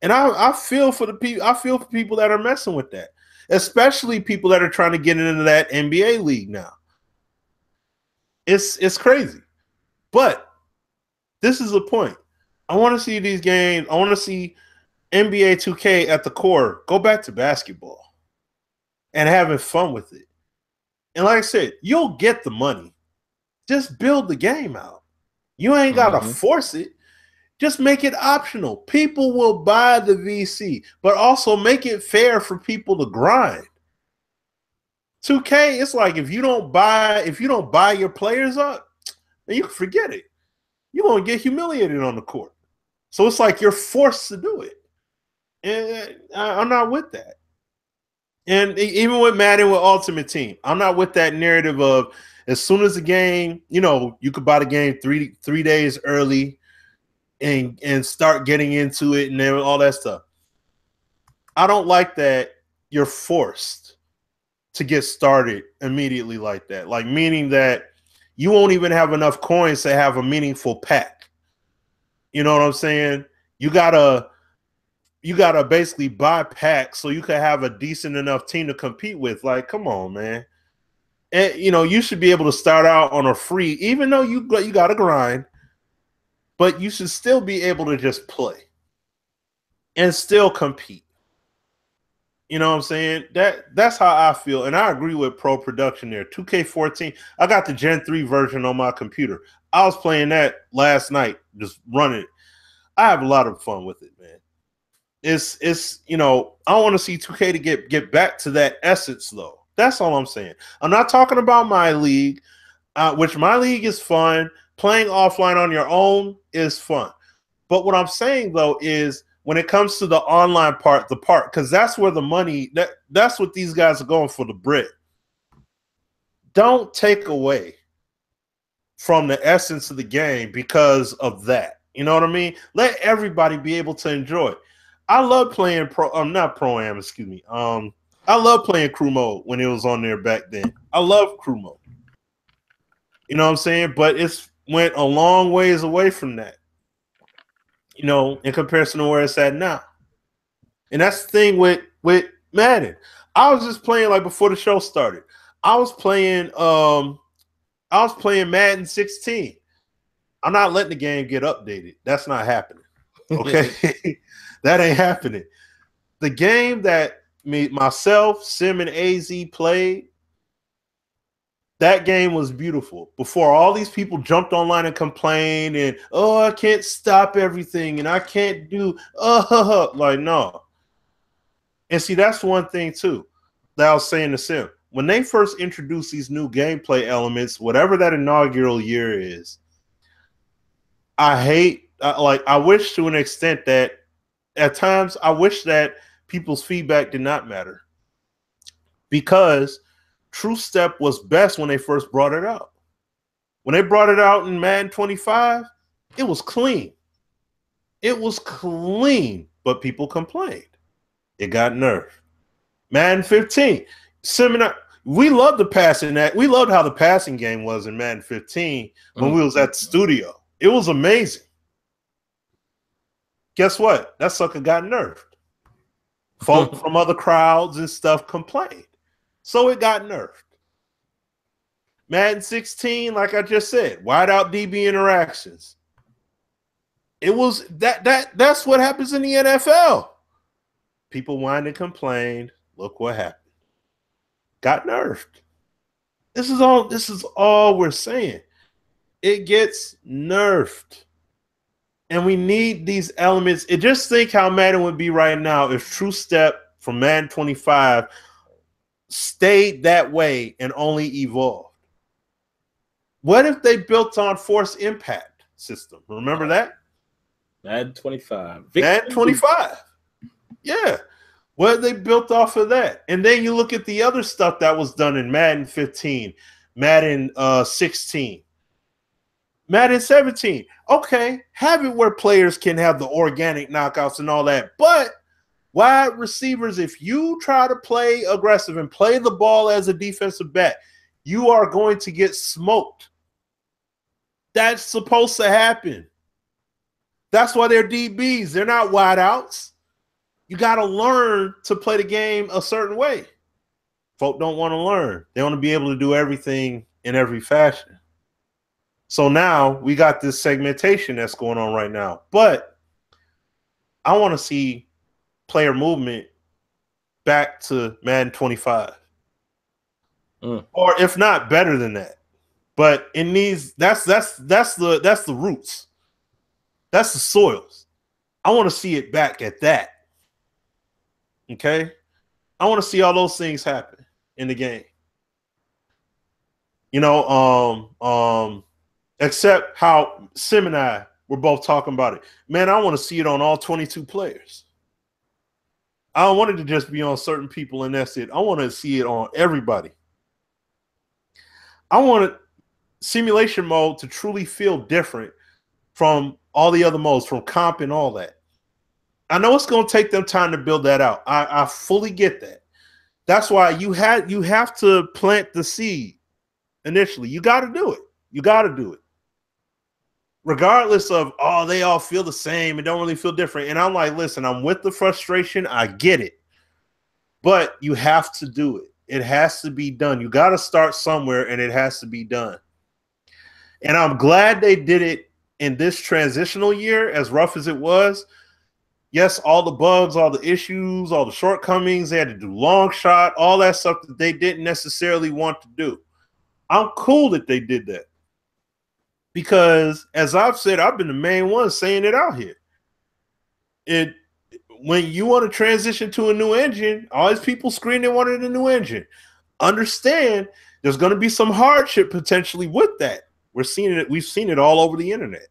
And I feel for the people. I feel for people that are messing with that, especially people that are trying to get into that NBA league now. It's crazy. But this is the point. I want to see these games. I want to see NBA 2K at the core go back to basketball and having fun with it. And like I said, you'll get the money. Just build the game out. You ain't got to force it. Just make it optional. People will buy the VC, but also make it fair for people to grind. 2K, it's like if you don't buy your players up, then you can forget it. You're going to get humiliated on the court. So it's like you're forced to do it. And I'm not with that. And even with Madden with Ultimate Team, I'm not with that narrative of as soon as the game, you could buy the game three days early and start getting into it and all that stuff. I don't like that you're forced to get started immediately like that. Like, meaning that you won't even have enough coins to have a meaningful pack. You know what I'm saying? You gotta basically buy packs so you can have a decent enough team to compete with. Like, come on, man. And you should be able to start out on a free, even though you gotta grind. But you should still be able to just play and still compete. You know what I'm saying? That's how I feel. And I agree with Pro Production there. 2K14. I got the Gen 3 version on my computer. I was playing that last night, just running it. I have a lot of fun with it, man. It's I want to see 2K to get back to that essence, though. That's all I'm saying. I'm not talking about my league, which my league is fun. Playing offline on your own is fun. But what I'm saying, though, is when it comes to the online part, because that's where the money, that's what these guys are going for, the bread. Don't take away from the essence of the game because of that. You know what I mean? Let everybody be able to enjoy it. I love playing not pro-am, excuse me. I love playing crew mode when it was on there back then. I love crew mode. You know what I'm saying? But it's went a long ways away from that, you know, in comparison to where it's at now. And that's the thing with Madden. I was just playing, like, before the show started. I was playing Madden 16. I'm not letting the game get updated. That's not happening. Okay. That ain't happening. The game that myself, Sim, and AZ played, that game was beautiful. Before all these people jumped online and complained and, oh, I can't stop everything and I can't do, like, no. And see, that's one thing too that I was saying to Sim. When they first introduced these new gameplay elements, whatever that inaugural year is, I wish to an extent that at times I wish that people's feedback did not matter, because True Step was best when they first brought it out. When they brought it out in Madden 25, it was clean. It was clean, but people complained. It got nerfed. Madden 15, we loved the passing that. We loved how the passing game was in Madden 15 when we was at the studio. It was amazing. Guess what? That sucker got nerfed. Folk from other crowds and stuff complained. So it got nerfed. Madden 16, like I just said, wide out DB interactions. It was that's what happens in the NFL. People whined and complained. Look what happened. Got nerfed. This is all we're saying. It gets nerfed. And we need these elements. Just think how Madden would be right now if True Step from Madden 25 stayed that way and only evolved. What if they built on Force Impact system? Remember that? Madden 25. Madden 25. Yeah. What they built off of that. And then you look at the other stuff that was done in Madden 15, Madden 16, Madden 17. Okay, have it where players can have the organic knockouts and all that. But wide receivers, if you try to play aggressive and play the ball as a defensive back, you are going to get smoked. That's supposed to happen. That's why they're DBs. They're not wideouts. You got to learn to play the game a certain way. Folk don't want to learn. They want to be able to do everything in every fashion. So now we got this segmentation that's going on right now. But I want to see player movement back to Madden 25. Or if not, better than that. But in these, that's the roots. That's the soils. I want to see it back at that. Okay? I want to see all those things happen in the game. You know, except how Sim and I were both talking about it. Man, I want to see it on all 22 players. I don't want it to just be on certain people and that's it. I want to see it on everybody. I want simulation mode to truly feel different from all the other modes, from comp and all that. I know it's going to take them time to build that out. I fully get that. That's why you have to plant the seed initially. You got to do it. You got to do it. Regardless of, oh, they all feel the same and don't really feel different. And I'm like, listen, I'm with the frustration. I get it. But you have to do it. It has to be done. You got to start somewhere, and it has to be done. And I'm glad they did it in this transitional year, as rough as it was. Yes, all the bugs, all the issues, all the shortcomings, they had to do long shot, all that stuff that they didn't necessarily want to do. I'm cool that they did that. Because, as I've said, I've been the main one saying it out here. When you want to transition to a new engine, all these people screaming they wanted a new engine. Understand, there's going to be some hardship potentially with that. We've seen it all over the internet.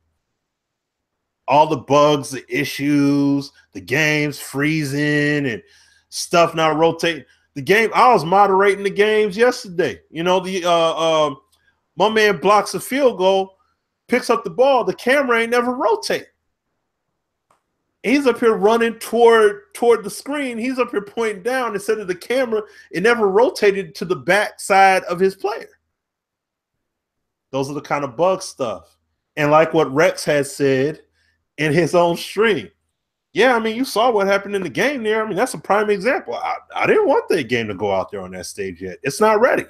All the bugs, the issues, the games freezing and stuff not rotating. The game, I was moderating the games yesterday. You know, the My man blocks a field goal, picks up the ball. The camera ain't never rotate. He's up here running toward the screen. He's up here pointing down instead of the camera. It never rotated to the back side of his player. Those are the kind of bug stuff. And like what Rex has said in his own stream. Yeah, I mean, you saw what happened in the game there. I mean, that's a prime example. I didn't want that game to go out there on that stage yet. It's not ready.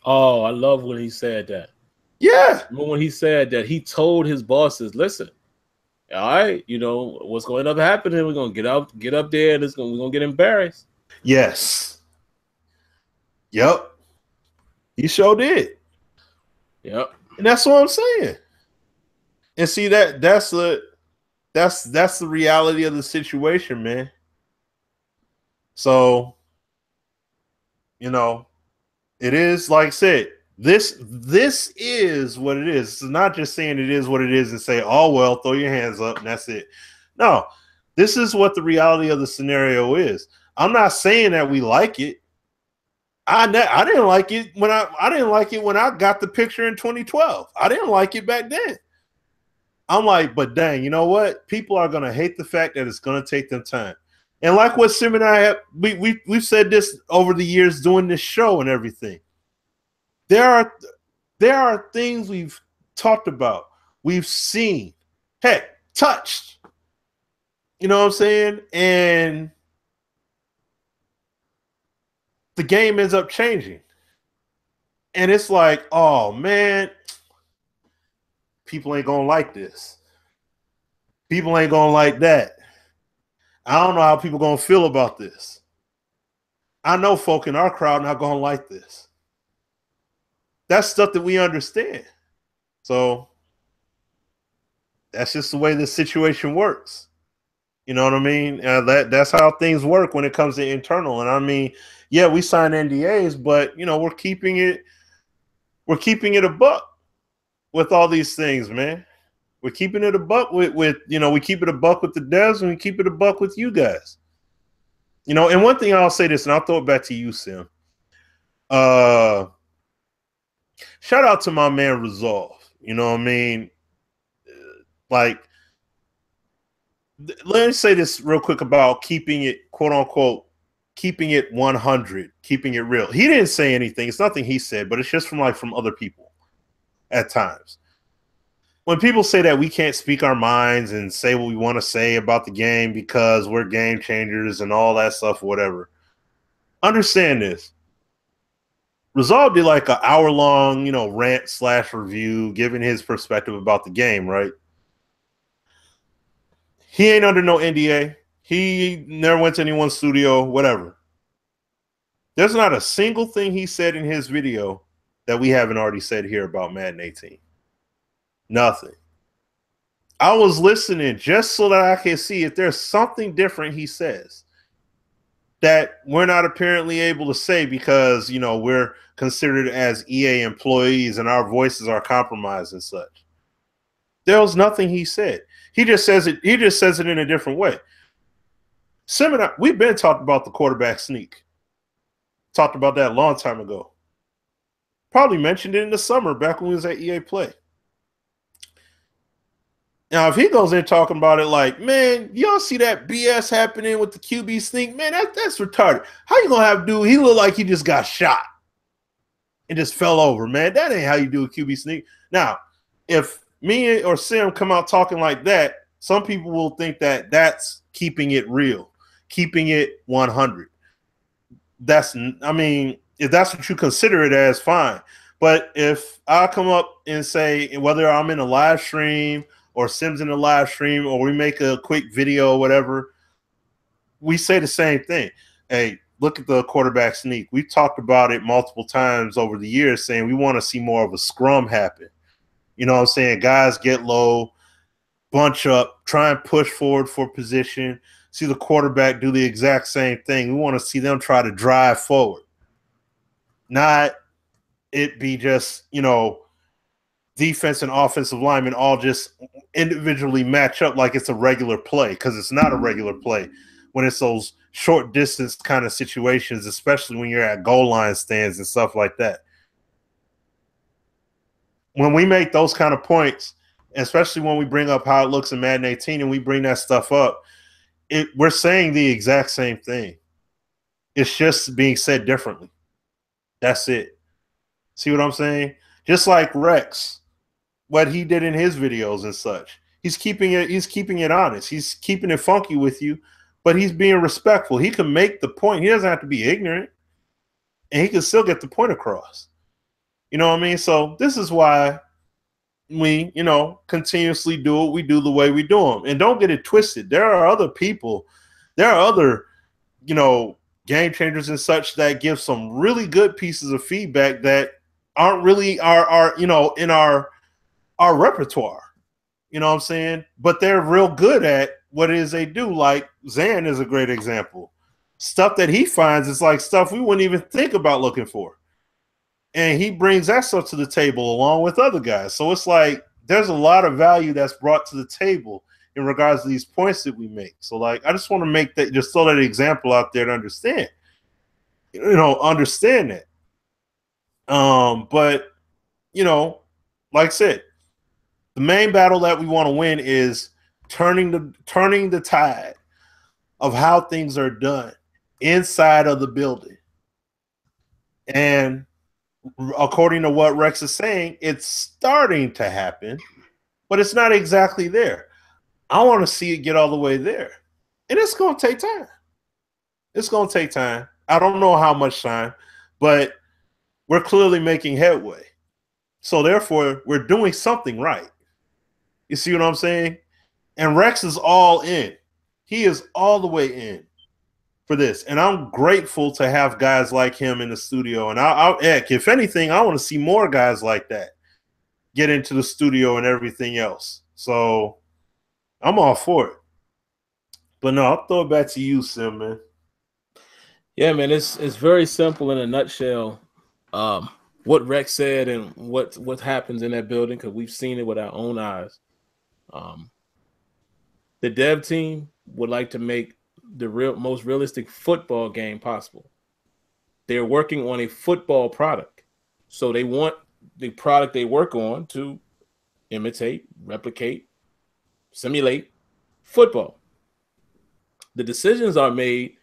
Oh, I love when he said that. Yeah. When he said that, he told his bosses, listen, all right, you know, what's going to happen here? We're going to get up there, and we're going to get embarrassed. Yes. Yep. He sure did. Yep. And that's what I'm saying. And see, that's the reality of the situation, man. So, you know, it is like I said, this is what it is. It's not just saying it is what it is and say, oh, well, throw your hands up and that's it. No, this is what the reality of the scenario is. I'm not saying that we like it. I didn't like it when I got the picture in 2012. I didn't like it back then. I'm like, but dang, you know what? People are going to hate the fact that it's going to take them time. And like what Sim and I have, we've said this over the years doing this show and everything. There are things we've talked about, we've seen, heck, touched. You know what I'm saying? And the game ends up changing. And it's like, oh, man, people ain't going to like this. People ain't going to like that. I don't know how people going to feel about this. I know folk in our crowd not going to like this. That's stuff that we understand. So that's just the way this situation works. You know what I mean? That's how things work when it comes to internal. And I mean, yeah, we sign NDAs, but you know, we're keeping it a buck with all these things, man. We're keeping it a buck with you know, we keep it a buck with the devs and we keep it a buck with you guys. You know, and one thing I'll say this, and I'll throw it back to you, Sim. Shout out to my man Resolve. You know what I mean? Like, let me say this real quick about keeping it, quote unquote, keeping it 100, keeping it real. He didn't say anything. It's nothing he said, but it's just from other people at times. When people say that we can't speak our minds and say what we want to say about the game because we're game changers and all that stuff, whatever, understand this. Resolve did like an hour-long, you know, rant/review, giving his perspective about the game, right? He ain't under no NDA. He never went to anyone's studio, whatever. There's not a single thing he said in his video that we haven't already said here about Madden 18. Nothing. I was listening just so that I can see if there's something different he says that we're not apparently able to say because, you know, we're considered as EA employees and our voices are compromised and such. There was nothing he said. He just says it in a different way. Sim and I, we've been talking about the quarterback sneak. Talked about that a long time ago. Probably mentioned it in the summer back when we was at EA Play. Now, if he goes in talking about it like, man, y'all see that BS happening with the QB sneak? Man, that's retarded. How you going to have dude? He looked like he just got shot and just fell over, man. That ain't how you do a QB sneak. Now, if me or Sim come out talking like that, some people will think that that's keeping it real, keeping it 100. I mean, if that's what you consider it as, fine. But if I come up and say, whether I'm in a live stream or Sim's in a live stream or we make a quick video or whatever, we say the same thing. Hey, look at the quarterback sneak. We've talked about it multiple times over the years saying we want to see more of a scrum happen. You know what I'm saying? Guys get low, bunch up, try and push forward for position, see the quarterback do the exact same thing. We want to see them try to drive forward. Not it be just, you know, defense and offensive linemen all just individually match up like it's a regular play, because it's not a regular play when it's those short distance kind of situations, especially when you're at goal line stands and stuff like that. when we make those kind of points, especially when we bring up how it looks in Madden 18 and we bring that stuff up, we're saying the exact same thing. It's just being said differently. That's it. See what I'm saying? Just like Rex, what he did in his videos and such. He's keeping it honest. He's keeping it funky with you, but he's being respectful. He can make the point. He doesn't have to be ignorant, and he can still get the point across. You know what I mean? So this is why we, continuously do what we do the way we do them. And don't get it twisted. There are other people, there are other, game changers and such that give some really good pieces of feedback that aren't really in our repertoire. You know what I'm saying? But they're real good at what it is they do. Like Zan is a great example. Stuff that he finds is like stuff we wouldn't even think about looking for. And he brings that stuff to the table along with other guys. So it's like there's a lot of value that's brought to the table in regards to these points that we make. So like I just want to make that, just throw that example out there to understand. Understand that. But like I said, the main battle that we want to win is turning the tide of how things are done inside of the building. And according to what Rex is saying, it's starting to happen, but it's not exactly there. I want to see it get all the way there. And it's going to take time. It's going to take time. I don't know how much time, but we're clearly making headway. So therefore, we're doing something right. You see what I'm saying? And Rex is all in. He is all the way in for this. And I'm grateful to have guys like him in the studio. And if anything, I want to see more guys like that get into the studio and everything else. So I'm all for it. But no, I'll throw it back to you, Sim, man. Yeah, man, it's very simple in a nutshell. What Rex said and what happens in that building, because we've seen it with our own eyes. The dev team would like to make the most realistic football game possible. They're working on a football product, so they want the product they work on to imitate, replicate, simulate football. The decisions are made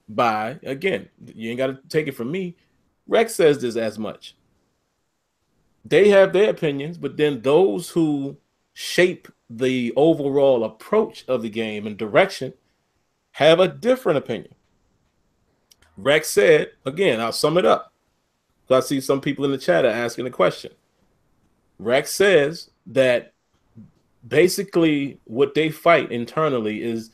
by, again, you ain't got to take it from me, Rex says this as much. They have their opinions, but then those who shape the overall approach of the game and direction have a different opinion. Rex said, again, I'll sum it up. So I see some people in the chat are asking a question. Rex says that basically what they fight internally is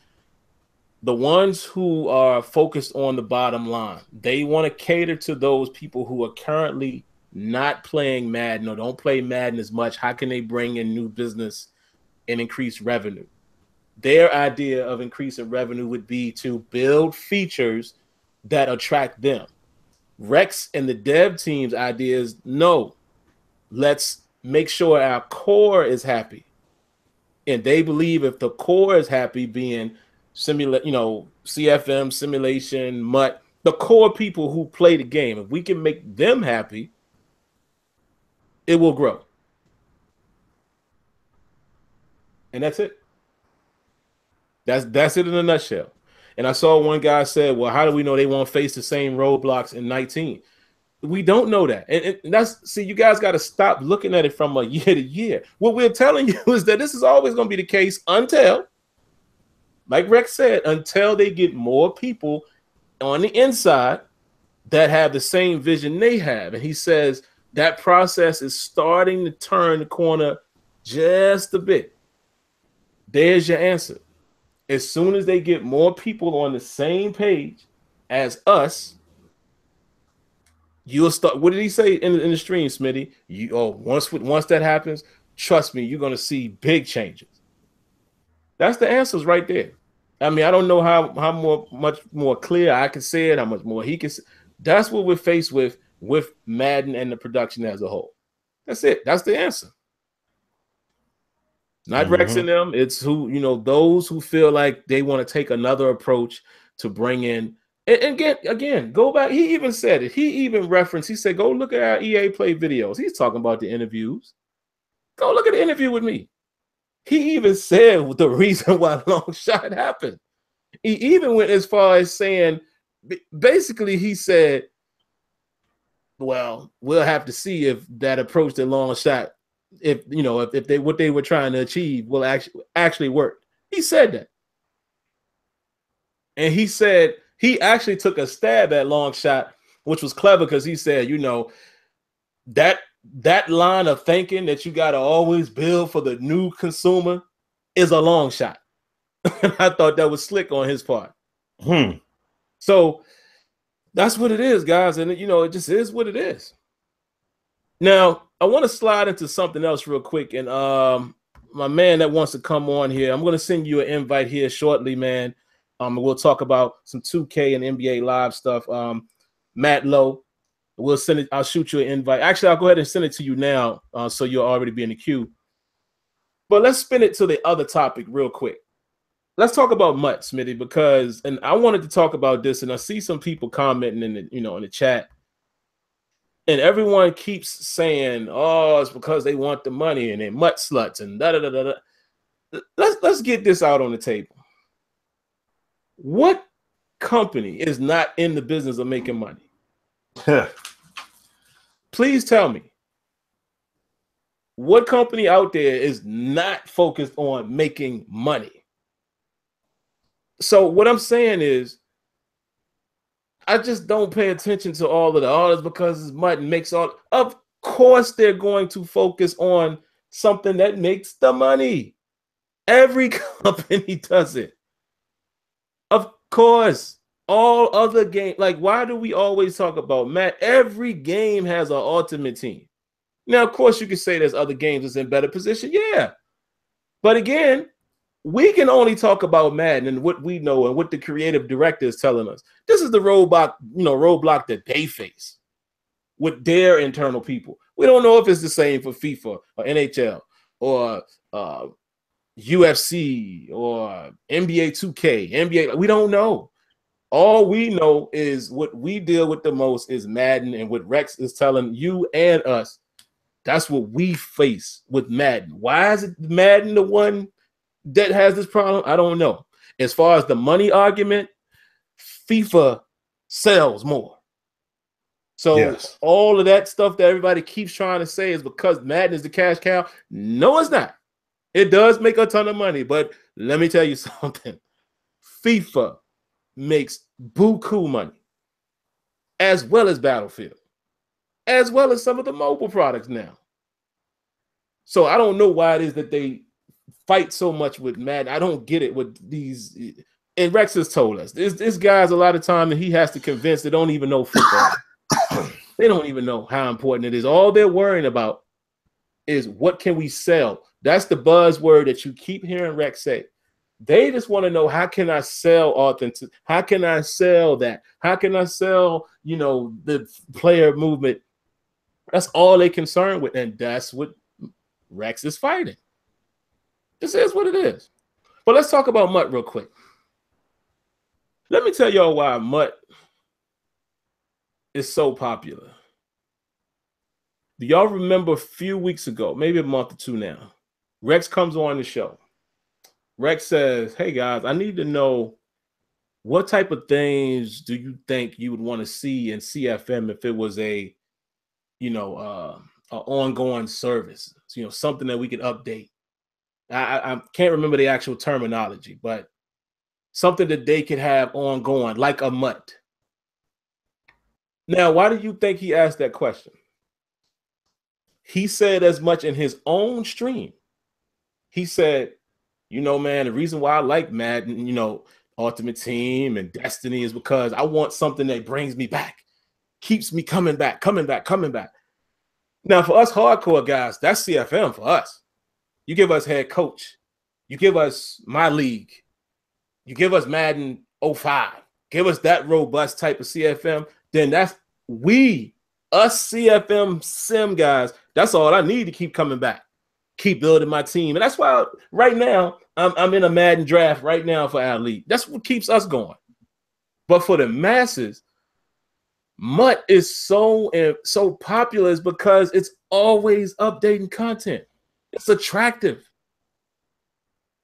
the ones who are focused on the bottom line. They want to cater to those people who are currently not playing Madden or don't play Madden as much. How can they bring in new business and increase revenue? Their idea of increasing revenue would be to build features that attract them. Rex and the dev team's idea is, no, let's make sure our core is happy. And they believe if the core is happy, being CFM, simulation, MUT, the core people who play the game, if we can make them happy, it will grow. And that's it. That's it in a nutshell. And I saw one guy said, well, how do we know they won't face the same roadblocks in 19? We don't know that. And that's, see, you guys got to stop looking at it from a year to year. What we're telling you is that this is always going to be the case until, like Rex said, until they get more people on the inside that have the same vision they have. And he says that process is starting to turn the corner just a bit. There's your answer. As soon as they get more people on the same page as us, you'll start. What did he say in the stream, Smitty? Once that happens, trust me, you're going to see big changes. That's the answers right there. I mean, I don't know how much more clear I can say it, how much more he can say. That's what we're faced with Madden and the production as a whole. That's it. That's the answer. Not Rex and them. It's those who feel like they want to take another approach to bring in. And again, go back. He even said it. He even referenced, he said, go look at our EA Play videos. He's talking about the interviews. Go look at the interview with me. He even said the reason why long shot happened. He even went as far as saying, basically, he said, well, we'll have to see if that approach to long shot, if they what they were trying to achieve will actually work. He said that. And he said he actually took a stab at long shot, which was clever because he said, that line of thinking that you got to always build for the new consumer is a long shot. And I thought that was slick on his part. So that's what it is, guys. And, it just is what it is. Now, I want to slide into something else real quick. And my man that wants to come on here, I'm going to send you an invite here shortly, man. We'll talk about some 2K and NBA live stuff. Matt Lowe, we'll send it. I'll shoot you an invite. Actually, I'll go ahead and send it to you now, so you'll already be in the queue. But let's spin it to the other topic real quick. Let's talk about MUT, Smitty, because I wanted to talk about this, and I see some people commenting in the chat, and everyone keeps saying, "Oh, it's because they want the money and they MUT sluts and da da da da." Let's get this out on the table. What company is not in the business of making money? Please tell me. What company out there is not focused on making money? So what I'm saying is, I just don't pay attention to all of the artists because it's MUT and makes all. Of course, they're going to focus on something that makes the money. Every company does it. Of course, all other games, like, why do we always talk about Matt? Every game has an ultimate team. Now, of course, you can say there's other games that's in better position. Yeah. But again, we can only talk about Madden and what we know and what the creative director is telling us. This is the roadblock that they face with their internal people. We don't know if it's the same for FIFA or NHL or UFC or NBA 2K, NBA. We don't know. All we know is what we deal with the most is Madden, and what Rex is telling you and us. That's what we face with Madden. Why is it Madden the one that has this problem? I don't know. As far as the money argument, FIFA sells more. So yes, all of that stuff that everybody keeps trying to say is because Madden is the cash cow. No, it's not. It does make a ton of money, but let me tell you something. FIFA makes buku money, as well as Battlefield, as well as some of the mobile products now. So I don't know why it is that they fight so much with Madden. I don't get it with these. And Rex has told us this guy's a lot of time that he has to convince they don't even know football. They don't even know how important it is. All they're worrying about is what can we sell. That's the buzzword that you keep hearing Rex say. They just want to know, how can I sell authentic? How can I sell that? How can I sell, the player movement? That's all they're concerned with, and that's what Rex is fighting. This is what it is. But let's talk about MUT real quick. Let me tell y'all why MUT is so popular. Do y'all remember a few weeks ago, maybe a month or two now, Rex comes on the show. Rex says, hey guys, I need to know, what type of things do you think you would want to see in CFM if it was a ongoing service, something that we could update. I can't remember the actual terminology, but something that they could have ongoing, like a MUT. Now, why do you think he asked that question? He said as much in his own stream. He said, man, the reason why I like Madden, Ultimate Team and Destiny is because I want something that brings me back, keeps me coming back. Now, for us hardcore guys, that's CFM for us. You give us head coach. You give us my league. You give us Madden 05. Give us that robust type of CFM. Then that's us CFM sim guys. That's all I need to keep coming back. Keep building my team. And that's why right now I'm in a Madden draft right now for our league. That's what keeps us going. But for the masses, MUT is so popular is because it's always updating content. It's attractive.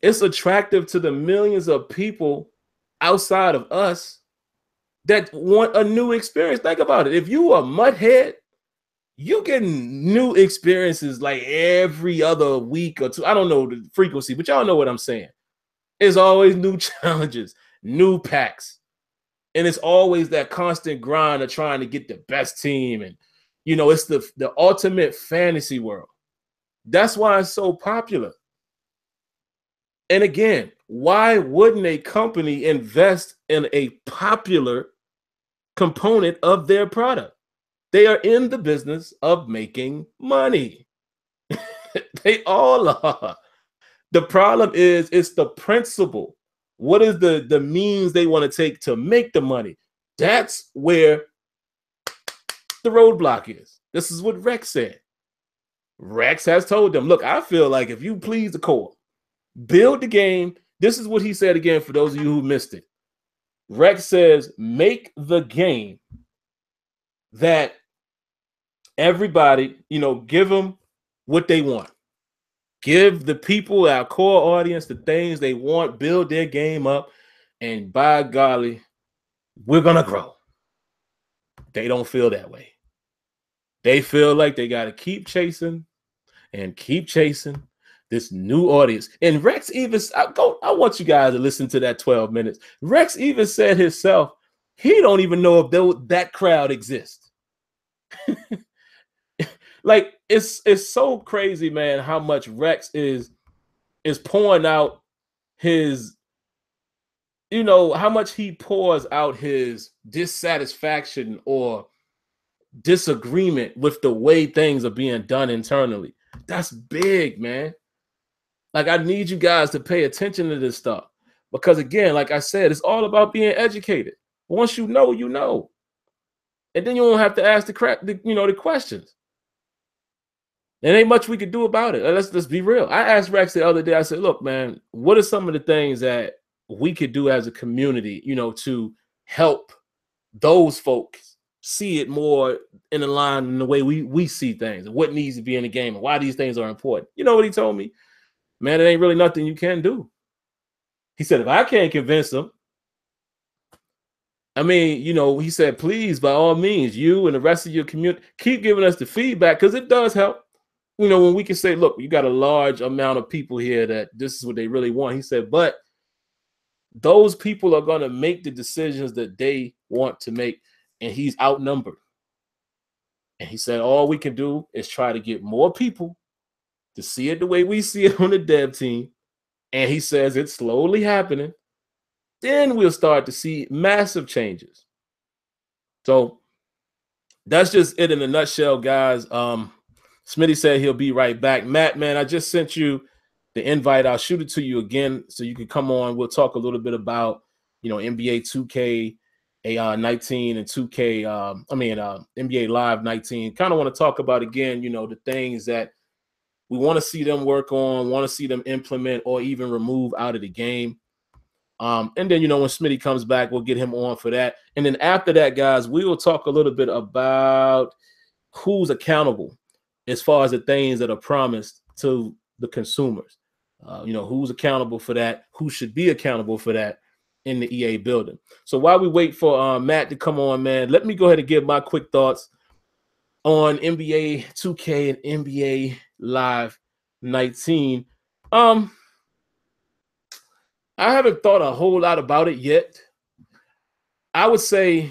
It's attractive to the millions of people outside of us that want a new experience. Think about it. If you are a MUT head, you getting new experiences like every other week or two. I don't know the frequency, but y'all know what I'm saying. It's always new challenges, new packs. And it's always that constant grind of trying to get the best team. And, it's the ultimate fantasy world. That's why it's so popular. And again, why wouldn't a company invest in a popular component of their product? They are in the business of making money. They all are. The problem is it's the principle. What is the means they want to take to make the money? That's where the roadblock is. This is what Rex said. Rex has told them, look, I feel like if you please the core, build the game. This is what he said again for those of you who missed it. Rex says, make the game that everybody, give them what they want. Give the people, our core audience, the things they want, build their game up, and by golly, we're going to grow. They don't feel that way. They feel like they got to keep chasing and keep chasing this new audience. And Rex even, I want you guys to listen to that 12 minutes. Rex even said himself, he don't even know if that crowd exists. Like, it's so crazy, man, how much Rex is pouring out his, how much he pours out his dissatisfaction or disagreement with the way things are being done internally. That's big, man. Like, I need you guys to pay attention to this stuff because, again, like I said, it's all about being educated. Once you know, you know, and then you don't have to ask the questions. There ain't much we could do about it. Let's be real. I asked Rex the other day. I said, "Look, man, what are some of the things that we could do as a community, to help those folks see it more in the line in the way we see things and what needs to be in the game and why these things are important?" You know what he told me? Man, it ain't really nothing you can do. He said, if I can't convince them, I mean, he said, please, by all means, you and the rest of your community, keep giving us the feedback because it does help. When we can say, look, you got a large amount of people here that this is what they really want. He said, but those people are going to make the decisions that they want to make, and he's outnumbered. And he said, all we can do is try to get more people to see it the way we see it on the dev team. And he says it's slowly happening. Then we'll start to see massive changes. So that's just it in a nutshell, guys. Smitty said he'll be right back. Matt, man, I just sent you the invite. I'll shoot it to you again so you can come on. We'll talk a little bit about, NBA 2K 19 and 2K, NBA Live 19. Kind of want to talk about, again, the things that we want to see them work on, want to see them implement or even remove out of the game. And then, when Smitty comes back, we'll get him on for that. And then after that, guys, we will talk a little bit about who's accountable as far as the things that are promised to the consumers. Who's accountable for that, who should be accountable for that in the EA building. So while we wait for Matt to come on, man, let me go ahead and give my quick thoughts on NBA 2K and NBA Live 19. I haven't thought a whole lot about it yet. I would say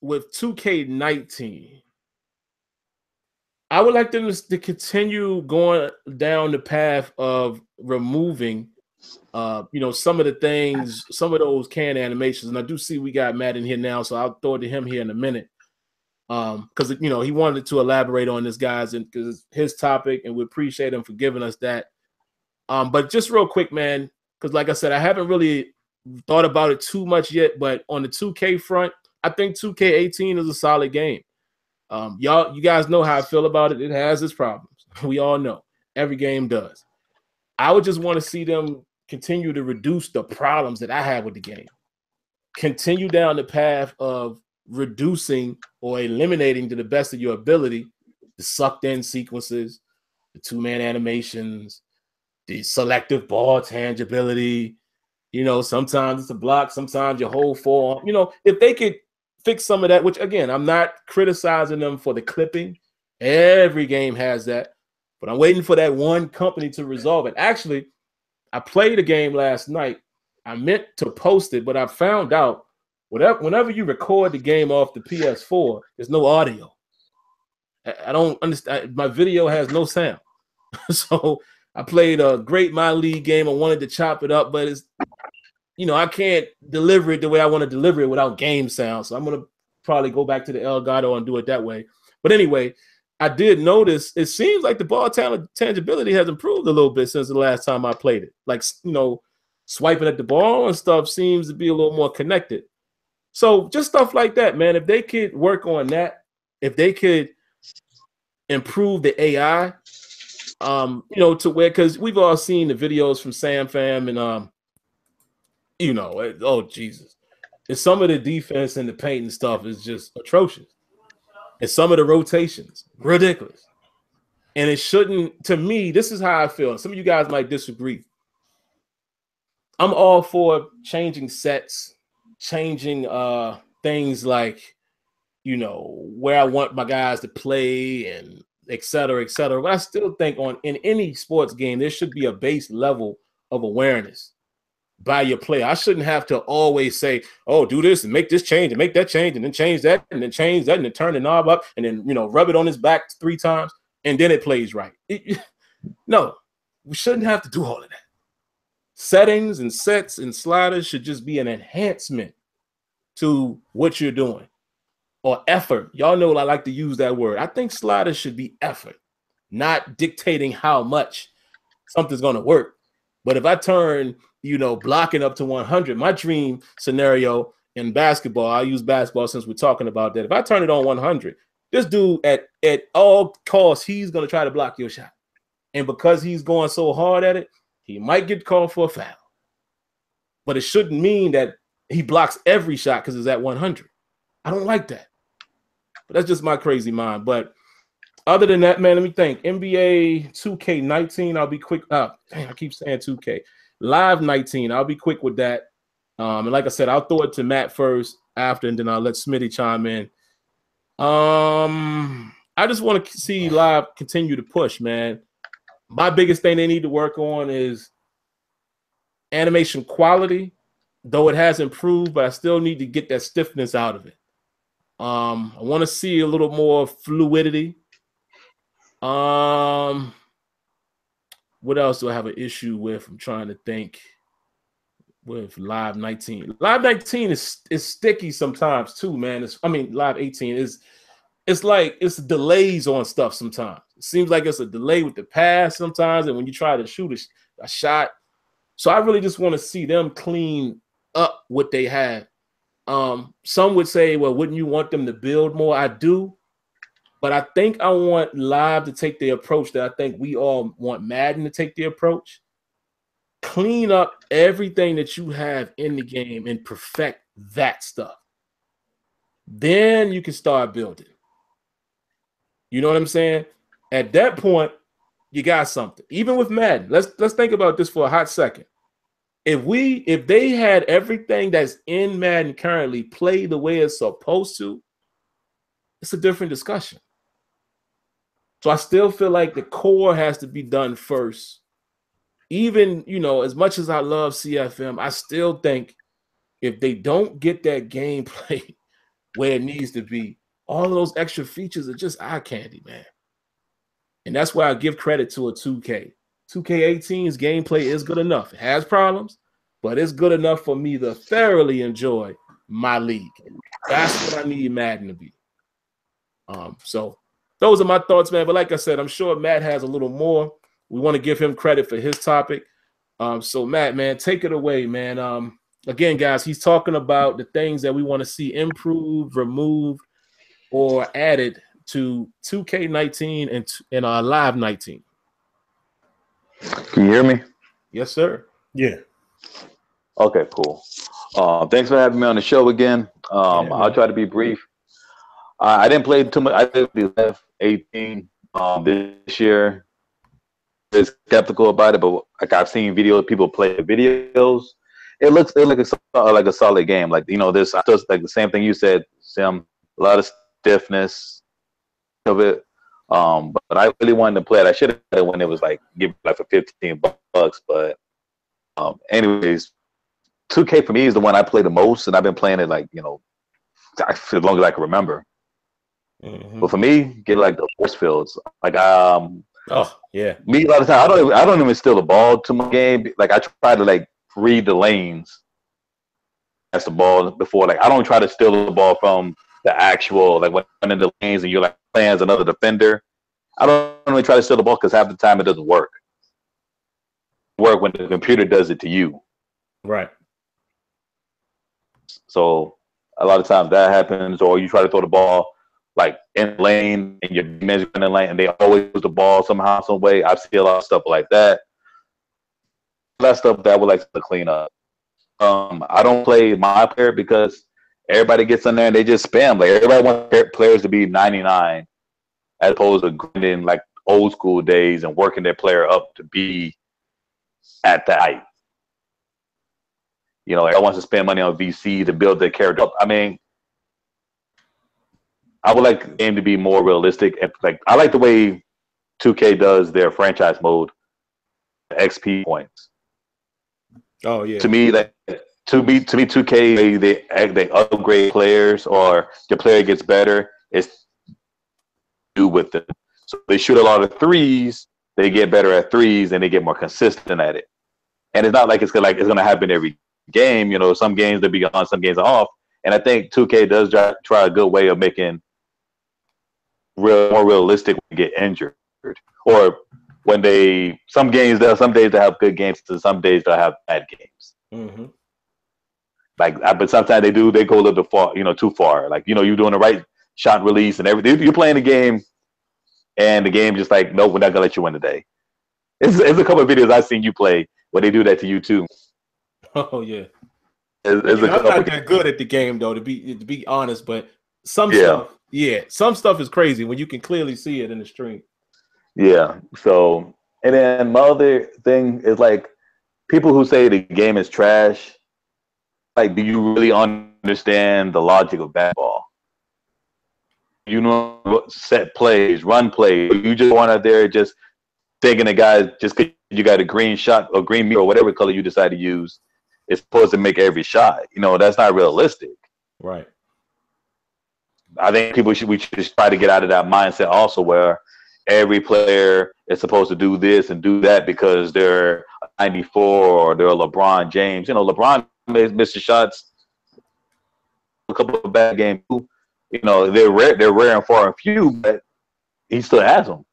with 2K19, I would like them to continue going down the path of removing, some of the things, some of those canned animations. And I do see we got Matt in here now, so I'll throw it to him here in a minute. Because, he wanted to elaborate on this, guys, and because it's his topic, and we appreciate him for giving us that. But just real quick, man, because like I said, I haven't really thought about it too much yet, but on the 2K front, I think 2K18 is a solid game. You guys know how I feel about it. It has its problems. We all know. Every game does. I would just want to see them continue to reduce the problems that I have with the game. Continue down the path of reducing or eliminating, to the best of your ability, the sucked in sequences, the 2-man animations, the selective ball tangibility. You know, sometimes it's a block, sometimes your whole forearm. You know, if they could fix some of that, which again, I'm not criticizing them for the clipping. Every game has that, but I'm waiting for that one company to resolve it. Actually, I played a game last night. I meant to post it, but I found out whenever you record the game off the PS4, there's no audio. I don't understand. My video has no sound. So I played a great My League game. I wanted to chop it up, but it's, you know, I can't deliver it the way I want to deliver it without game sound. So I'm going to probably go back to the Elgato and do it that way. But anyway, I did notice it seems like the ball tangibility has improved a little bit since the last time I played it. Like, you know, swiping at the ball and stuff seems to be a little more connected. So just stuff like that, man. If they could work on that, if they could improve the AI, you know, to where, because we've all seen the videos from SamFam and you know, oh Jesus, and some of the defense and the paint and stuff is just atrocious, and some of the rotations ridiculous, and it shouldn't. To me, this is how I feel. Some of you guys might disagree. I'm all for changing sets, changing things like, you know, where I want my guys to play and et cetera, et cetera. But I still think in any sports game, there should be a base level of awareness by your player. I shouldn't have to always say, oh, do this and make this change and make that change and then change that and then change that and then turn the knob up and then, you know, rub it on his back 3 times and then it plays right. No, we shouldn't have to do all of that. Settings and sets and sliders should just be an enhancement to what you're doing, or effort. Y'all know I like to use that word. I think sliders should be effort, not dictating how much something's going to work. But if I turn, you know, blocking up to 100, my dream scenario in basketball, I use basketball since we're talking about that. If I turn it on 100, this dude at all costs, he's going to try to block your shot. And because he's going so hard at it, he might get called for a foul. But it shouldn't mean that he blocks every shot because it's at 100. I don't like that. But that's just my crazy mind. But other than that, man, let me think. NBA 2K19, I'll be quick. Dang, I keep saying 2K. Live 19, I'll be quick with that. And like I said, I'll throw it to Matt first after, and then I'll let Smitty chime in. I just want to see Live continue to push, man. My biggest thing they need to work on is animation quality, though it has improved, but I still need to get that stiffness out of it. I want to see a little more fluidity. What else do I have an issue with? I'm trying to think with Live 19. Live 19 is sticky sometimes too, man. Live 18 is, it's like it's delays on stuff sometimes. It seems like it's a delay with the pass sometimes, and when you try to shoot a shot. So I really just want to see them clean up what they have. Some would say, well, wouldn't you want them to build more? I do. But I think I want Live to take the approach that I think we all want Madden to take the approach. Clean up everything that you have in the game and perfect that stuff. Then you can start building. You know what I'm saying? At that point, you got something. Even with Madden, let's think about this for a hot second. If they had everything that's in Madden currently play the way it's supposed to, it's a different discussion. So I still feel like the core has to be done first. Even, you know, as much as I love CFM, I still think if they don't get that gameplay where it needs to be, all of those extra features are just eye candy, man. And that's why I give credit to a 2K. 2K18's gameplay is good enough. It has problems, but it's good enough for me to thoroughly enjoy my league. That's what I need Madden to be. So those are my thoughts, man. But like I said, I'm sure Matt has a little more. We want to give him credit for his topic. So Matt, man, take it away, man. Again, guys, he's talking about the things that we want to see improved, removed, or added to 2K19 and Live 19. Can you hear me? Yes, sir. Yeah. Okay, cool. Thanks for having me on the show again. I'll try to be brief. I didn't play too much. I did left 18 this year. skeptical about it, but like I've seen videos, people play videos. It looks like a solid game. Like this just like the same thing you said, Sim. A lot of stiffness of it. But I really wanted to play it. I should have had it when it was like give like for $15, but anyways, 2K for me is the one I play the most, and I've been playing it like as long as I can remember. Mm-hmm. But for me, get like the force fields. Like oh yeah, me a lot of times I don't even steal the ball to my game. Like I try to like read the lanes. That's the ball before. Like I don't try to steal the ball from the actual like when I'm in the lanes and you're like playing as another defender. I don't really try to steal the ball because half the time it doesn't work. Work when the computer does it to you. Right. So a lot of times that happens, or you try to throw the ball like in the lane and your man's in the lane and they always lose the ball somehow, some way. I've seen a lot of stuff like that. That stuff that I would like to clean up. I don't play my player because everybody gets in there and they just spam. Like everybody wants players to be 99 as opposed to grinding like old school days and working their player up to be at the height. Everyone wants to spend money on VC to build their character up. I mean, I would like the game to be more realistic. And like I like the way 2K does their franchise mode, XP points. Oh yeah. To me, 2K they upgrade players or the player gets better. It's do with them. So they shoot a lot of threes. They get better at threes and they get more consistent at it. And it's not like it's going to happen every game. Some games they'll be on, some games are off. And I think 2K does try a good way of making more realistic when they get injured, or when some days they have good games and some days they'll have bad games. Mm-hmm. But sometimes they go a little bit far, too far. Like you're doing the right shot release and everything. You're playing the game, and the game just like, nope, we're not gonna let you win today. It's a couple of videos I've seen you play where they do that to you too. Oh yeah. I'm not that good at the game though, to be honest, but some stuff is crazy when you can clearly see it in the stream. Yeah. So, and then my other thing is like people who say the game is trash. Like, do you really understand the logic of basketball? Set plays, run plays. You just want out there just thinking the guy just because you got a green shot or green mirror or whatever color you decide to use is supposed to make every shot. That's not realistic. Right. I think we should just try to get out of that mindset also where every player is supposed to do this and do that because they're 94 or they're LeBron James. LeBron missed the shots a couple of bad games. They're rare and far and few, but he still has them.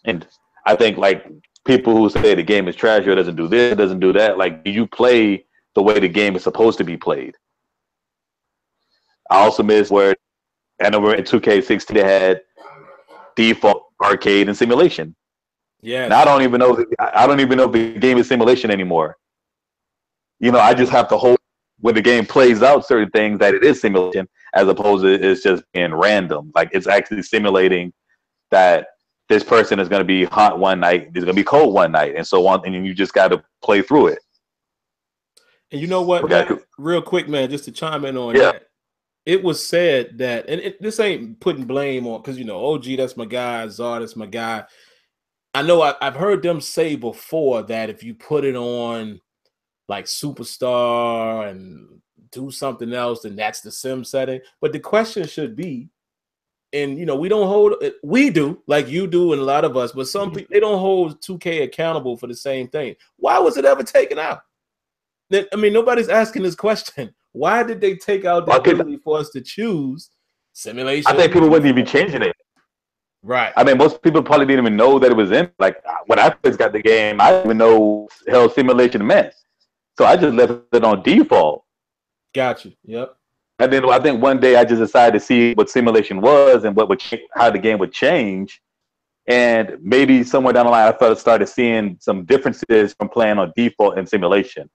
And I think like people who say the game is trash or doesn't do this, doesn't do that, like do you play the way the game is supposed to be played? I also miss where I know we're in 2K16 they had default arcade and simulation. Yeah. Now I don't even know if the game is simulation anymore. I just have to hold when the game plays out certain things that it is simulation as opposed to it's just being random. Like it's actually simulating that this person is going to be hot one night, it's going to be cold one night, and so on, and you just got to play through it. And you know what, man, real quick, man, just to chime in on that. It was said that, and this ain't putting blame on, because OG, that's my guy, Czar, that's my guy. I know I've heard them say before that if you put it on like Superstar and do something else, then that's the sim setting. But the question should be, and we don't hold, we do, like you do and a lot of us, but some people, they don't hold 2K accountable for the same thing. Why was it ever taken out? I mean, nobody's asking this question. Why did they take out the ability for us to choose simulation? I think people wouldn't even be changing it. Right. I mean, most people probably didn't even know that it was in. Like when I first got the game, I didn't even know hell simulation meant. So I just left it on default. Gotcha. Yep. And then I think one day I just decided to see what simulation was and how the game would change. And maybe somewhere down the line, I started seeing some differences from playing on default and simulation.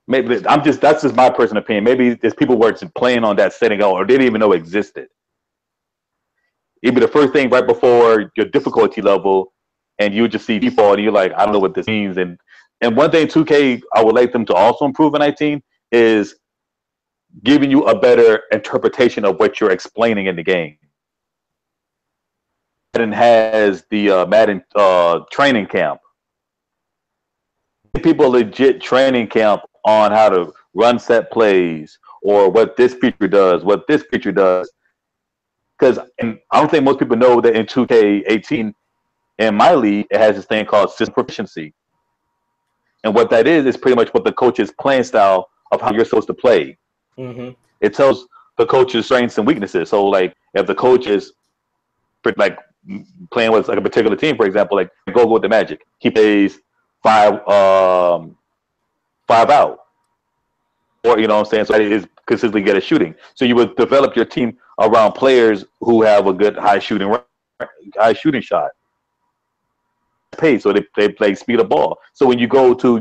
Maybe that's just my personal opinion. Maybe there's people were playing on that setting or didn't even know it existed. It'd be the first thing right before your difficulty level, and you just see default, and you're like, I don't know what this means. And one thing 2K I would like them to also improve in 19 is giving you a better interpretation of what you're explaining in the game. Madden has the Madden training camp. People legit training camp on how to run set plays or what this feature does, what this feature does. Because I don't think most people know that in 2K18, in my league, it has this thing called system proficiency. And what that is pretty much what the coach's playing style of how you're supposed to play. Mm-hmm. It tells the coach's strengths and weaknesses. So, like, if the coach is like playing with like a particular team, for example, like go with the Magic, he plays five out, or you know what I'm saying. So that is consistently good at shooting. So you would develop your team around players who have a good high shooting shot. Pace, so they play speed of ball. So when you go to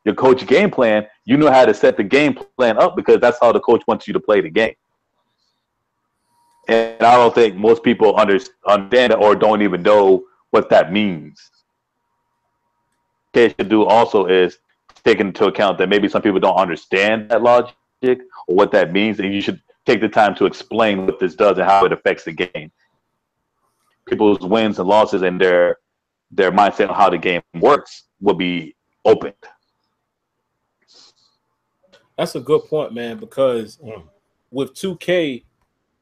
your coach game plan, you know how to set the game plan up because that's how the coach wants you to play the game. And I don't think most people understand it or don't even know what that means. What they should do also is take into account that maybe some people don't understand that logic or what that means, and you should take the time to explain what this does and how it affects the game. People's wins and losses and their mindset on how the game works will be opened. That's a good point, man, because with 2K,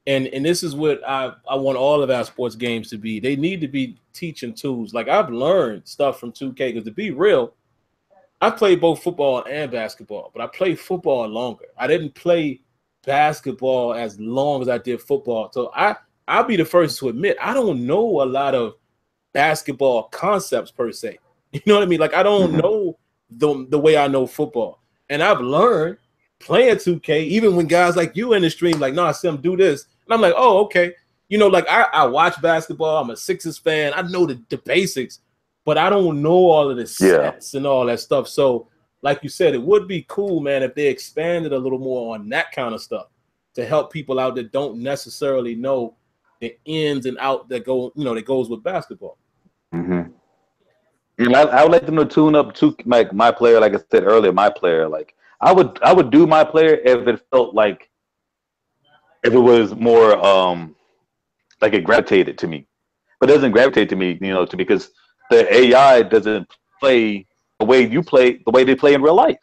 and this is what I want all of our sports games to be. They need to be teaching tools. Like I've learned stuff from 2K because to be real, I played both football and basketball, but I played football longer. I didn't play basketball as long as I did football. So I'll be the first to admit I don't know a lot of basketball concepts per se. You know what I mean? Like I don't know the way I know football. And I've learned playing 2K, even when guys like you in the stream, like, nah, Sim, do this. And I'm like, oh, okay. You know, like I watch basketball. I'm a Sixers fan. I know the basics, but I don't know all of the sets and all that stuff. So, like you said, it would be cool, man, if they expanded a little more on that kind of stuff to help people out that don't necessarily know the ins and out that go, you know, that goes with basketball. Mm-hmm. And I would like them to tune up to like my player, like I said earlier, my player. Like I would do my player if it felt like if it was more like it gravitated to me. But it doesn't gravitate to me, you know, because the AI doesn't play the way you play, the way they play in real life.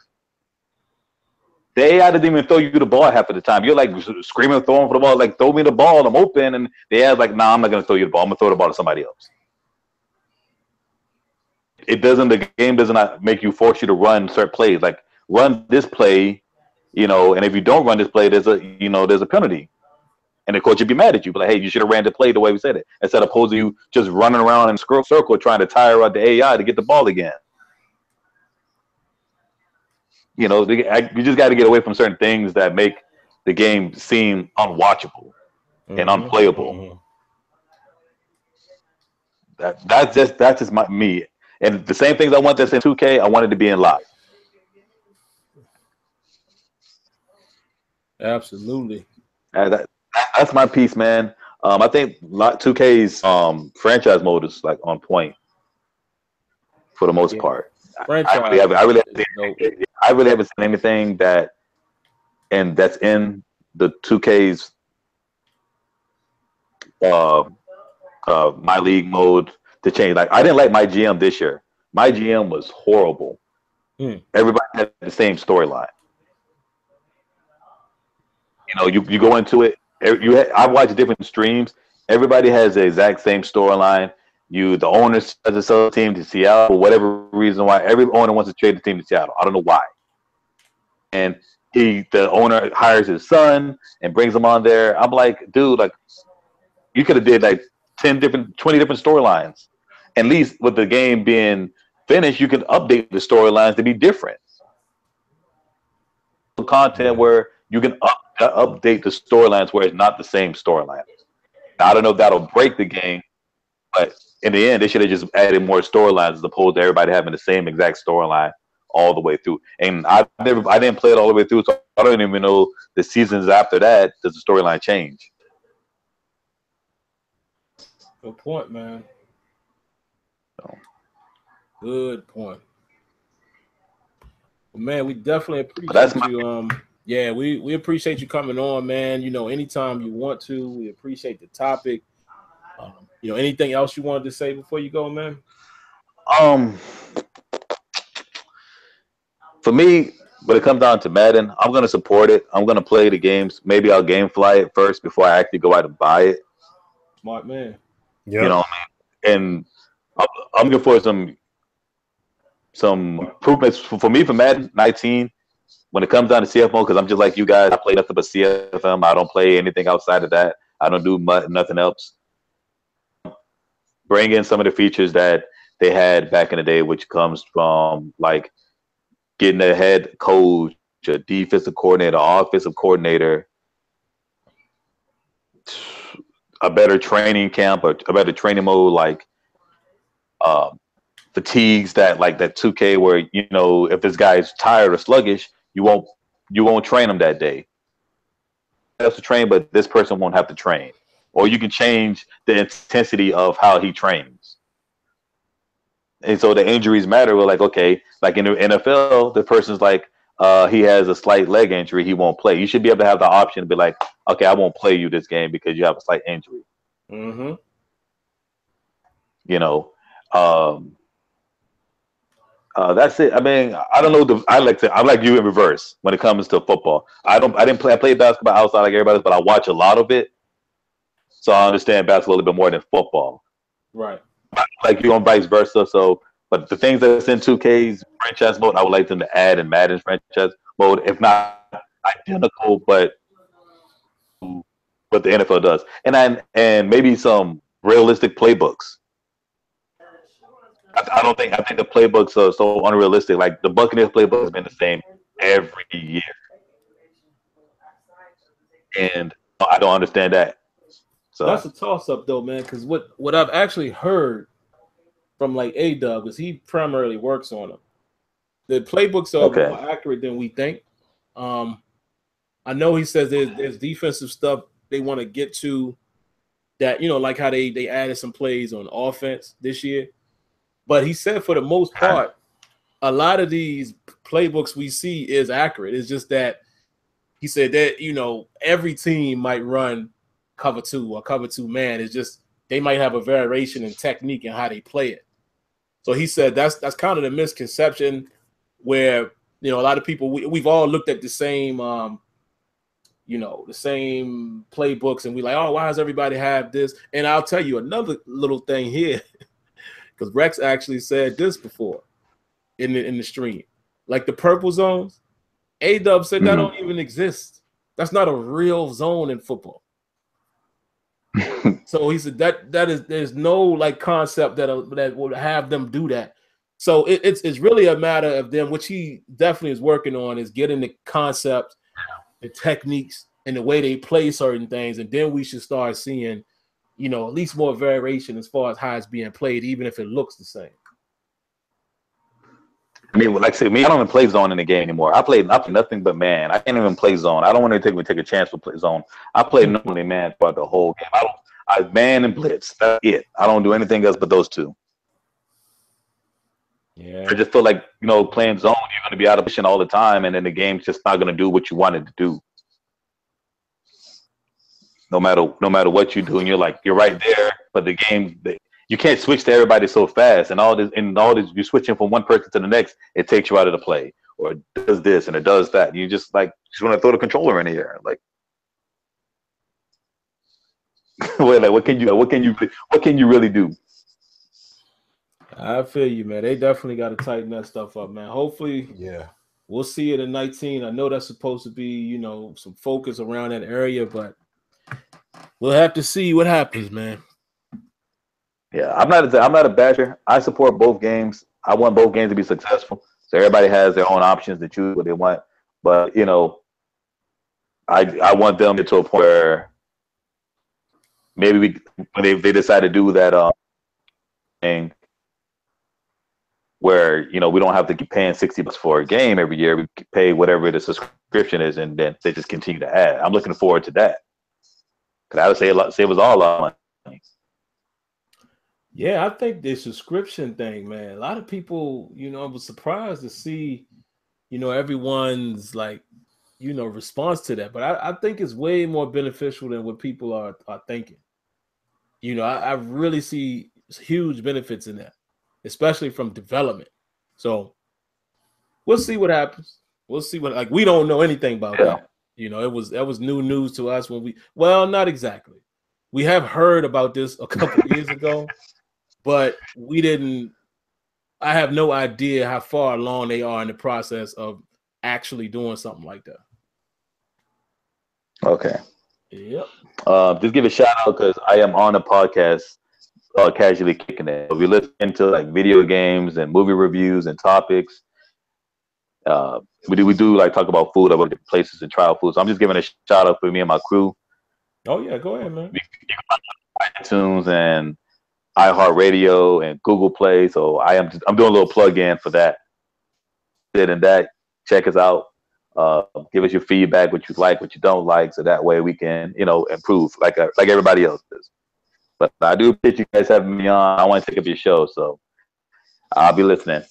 The AI doesn't even throw you the ball half of the time. You're like screaming, throwing for the ball, like throw me the ball, I'm open, and the AI's like, nah, I'm not gonna throw you the ball. I'm gonna throw the ball to somebody else. The game does not make you force you to run certain plays. Like run this play, you know, and if you don't run this play, there's a penalty. And the coach would be mad at you, but like, hey, you should have ran the play the way we said it, instead of opposed to you just running around in a circle trying to tire out the AI to get the ball again. You know, you just got to get away from certain things that make the game seem unwatchable and unplayable. That's just me. And the same things I want that's in 2K, I wanted to be in live. Absolutely. That's my piece, man. I think 2K's franchise mode is like on point for the most part. I really haven't seen anything that's in the 2K's my league mode to change. Like I didn't like my GM this year. My GM was horrible. Everybody had the same storyline. You know, you go into it. I watch different streams. Everybody has the exact same storyline. The owner has to sell the team to Seattle for whatever reason. Why every owner wants to trade the team to Seattle? I don't know why. And the owner hires his son and brings him on there. I'm like, dude, like you could have did like 20 different storylines. At least with the game being finished, you can update the storylines to be different. Content where you can update the storylines where it's not the same storyline. I don't know if that'll break the game, but in the end, they should have just added more storylines as opposed to everybody having the same exact storyline all the way through. And I didn't play it all the way through, so I don't even know the seasons after that. Does the storyline change? Good point, man. So. Good point. Well, man, we definitely That's appreciate you. Yeah, we appreciate you coming on, man. You know, anytime you want to, we appreciate the topic. You know, anything else you wanted to say before you go, man? For me, when it comes down to Madden, I'm gonna support it. I'm gonna play the games. Maybe I'll game fly it first before I actually go out and buy it. Smart man. Yeah. You know, and I'm looking for some improvements for me for Madden 19. When it comes down to CF mode, because I'm just like you guys, I play nothing but CFM. I don't play anything outside of that. I don't do nothing else. Bring in some of the features that they had back in the day, which comes from like getting a head coach, a defensive coordinator, offensive coordinator, a better training camp, or a better training mode, like fatigues that 2K, where you know if this guy's tired or sluggish, you won't train him that day. He has to train, but this person won't have to train, or you can change the intensity of how he trains. And so the injuries matter. We're like, okay, like in the NFL, the person's like, he has a slight leg injury, he won't play. You should be able to have the option to be like, okay, I won't play you this game because you have a slight injury. Mm-hmm. You know, that's it. I mean, I don't know. I'm like you in reverse when it comes to football. I played basketball outside like everybody else, but I watch a lot of it, so I understand basketball a little bit more than football. Right. Like you and vice versa. So, but the things that's in 2K's franchise mode, I would like them to add in Madden's franchise mode, if not identical, but what the NFL does, and maybe some realistic playbooks. I think the playbooks are so unrealistic. Like the Buccaneers playbook has been the same every year, and I don't understand that. So That's a toss up though, man. Because what I've actually heard from like A-Dub is he primarily works on them. The playbooks are okay, more accurate than we think. I know he says there's defensive stuff they want to get to that, you know, like how they added some plays on offense this year. But he said for the most part, a lot of these playbooks we see is accurate. It's just that he said that, you know, every team might run cover two or cover two man. It's just they might have a variation in technique and how they play it. So he said that's kind of the misconception where, you know, a lot of people we've all looked at the same you know, the same playbooks and we like, oh, why does everybody have this? And I'll tell you another little thing here, because Rex actually said this before in the stream. Like the purple zones, A-Dub said that don't even exist. That's not a real zone in football. So he said that is there's no like concept that would have them do that. So it's really a matter of them, which he definitely is working on, is getting the concepts, the techniques, and the way they play certain things, and then we should start seeing, you know, at least more variation as far as how it's being played, even if it looks the same. I mean, like I said, I don't even play zone in the game anymore. I play nothing but man. I can't even play zone. I don't want to take a chance to play zone. I play normally man throughout the whole game. I man and blitz. That's it. I don't do anything else but those two. Yeah. I just feel like, you know, playing zone, you're going to be out of position all the time, and then the game's just not going to do what you wanted to do. No matter what you do, and you're right there, but the game, you can't switch to everybody so fast, and all this you're switching from one person to the next, it takes you out of the play, or it does this and it does that. And you just want to throw the controller in the air, like. Wait, like what can you really do? I feel you, man. They definitely got to tighten that stuff up, man. Hopefully, Yeah, we'll see it in 19. I know that's supposed to be, you know, some focus around that area, but we'll have to see what happens, man. Yeah, I'm not a basher. I support both games. I want both games to be successful. So everybody has their own options to choose what they want. But, you know, I want them to get to a point where maybe when they decide to do that thing where, you know, we don't have to keep paying $60 for a game every year. We pay whatever the subscription is, and then they just continue to add. I'm looking forward to that, because I would save us all a lot of money. Yeah, I think the subscription thing, man. A lot of people, I was surprised to see, everyone's like, response to that. But I think it's way more beneficial than what people are thinking. I really see huge benefits in that, especially from development. So we'll see what happens. We'll see what we don't know anything about that. That was new news to us when not exactly. We have heard about this a couple years ago, but we didn't. I have no idea how far along they are in the process of actually doing something like that. Okay. Yep. Just give a shout out because I am on a podcast, casually kicking it. We listen to like video games and movie reviews and topics. We do like talk about food, about different places and trial food. So I'm just giving a shout out for me and my crew. Oh yeah, go ahead, man. iTunes and iHeartRadio and Google Play. So I'm doing a little plug in for that. And that, check us out. Give us your feedback, what you like, what you don't like, so that way we can, improve like everybody else does. But I do appreciate you guys having me on. I want to take up your show, so I'll be listening.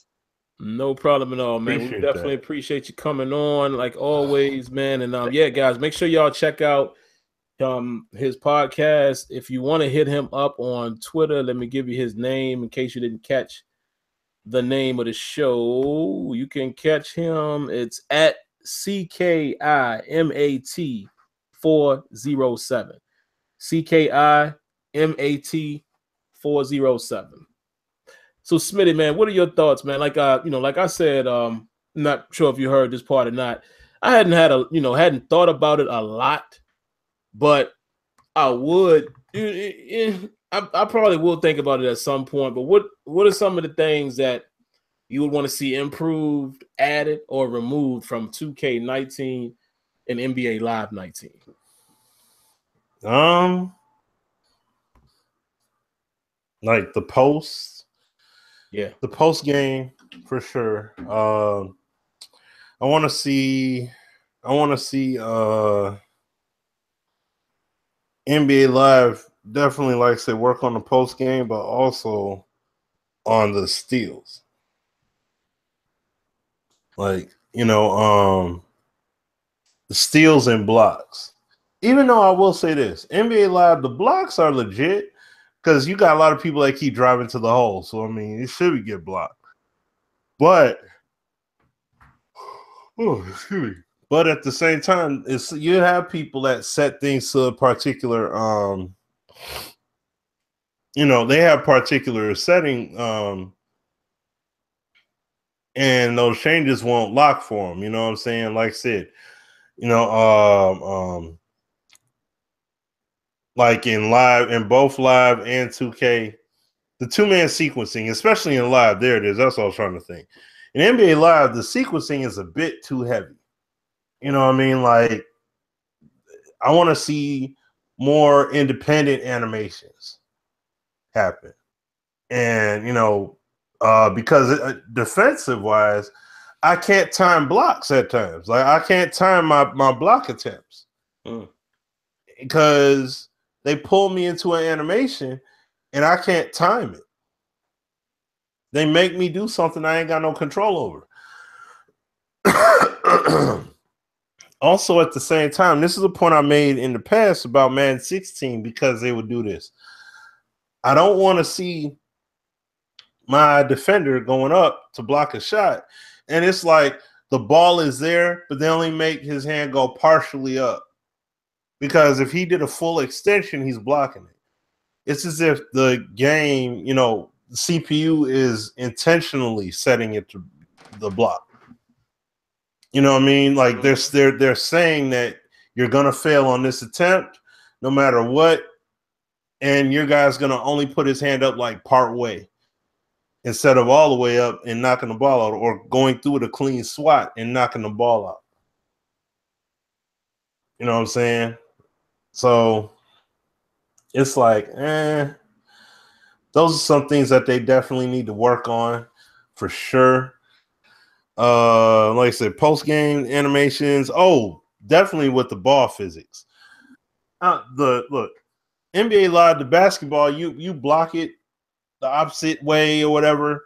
No problem at all, man. We definitely appreciate you coming on, like always, man. And yeah, guys, make sure y'all check out his podcast. If you want to hit him up on Twitter, let me give you his name in case you didn't catch the name of the show. You can catch him. It's at CKIMAT 407. CKIMAT 407. So Smitty, man, what are your thoughts, man? Like like I said, not sure if you heard this part or not. I hadn't thought about it a lot, but I would. I probably will think about it at some point. But what are some of the things that you would want to see improved, added, or removed from 2K19 and NBA Live 19? Like the posts. Yeah, the post game for sure. I want to see NBA Live definitely, like I said, work on the post game, but also on the steals. Like, the steals and blocks. Even though I will say this, NBA Live, the blocks are legit because you got a lot of people that keep driving to the hole. So, I mean, it should get blocked. But, but at the same time, you have people that set things to a particular, they have particular setting, and those changes won't lock for them. You know what I'm saying? Like I said, like in both live and 2K, the two-man sequencing, especially in live, there it is. That's what I was trying to think. In NBA Live, the sequencing is a bit too heavy. You know what I mean? Like, I want to see more independent animations happen. And, because defensive-wise, I can't time blocks at times. Like, I can't time my block attempts. Because they pull me into an animation and I can't time it. They make me do something I ain't got no control over. Also, at the same time, this is a point I made in the past about Madden 16 because they would do this. I don't want to see my defender going up to block a shot, and it's like the ball is there, but they only make his hand go partially up. Because if he did a full extension, he's blocking it. It's as if the game, the CPU is intentionally setting it to the block. You know what I mean? Like they're saying that you're gonna fail on this attempt, no matter what, and your guy's gonna only put his hand up like part way instead of all the way up and knocking the ball out, or going through with a clean swat and knocking the ball out. You know what I'm saying? So it's like, those are some things that they definitely need to work on for sure. Like I said, post-game animations. Oh, definitely with the ball physics. Look, NBA Live, the basketball, you block it, the opposite way or whatever,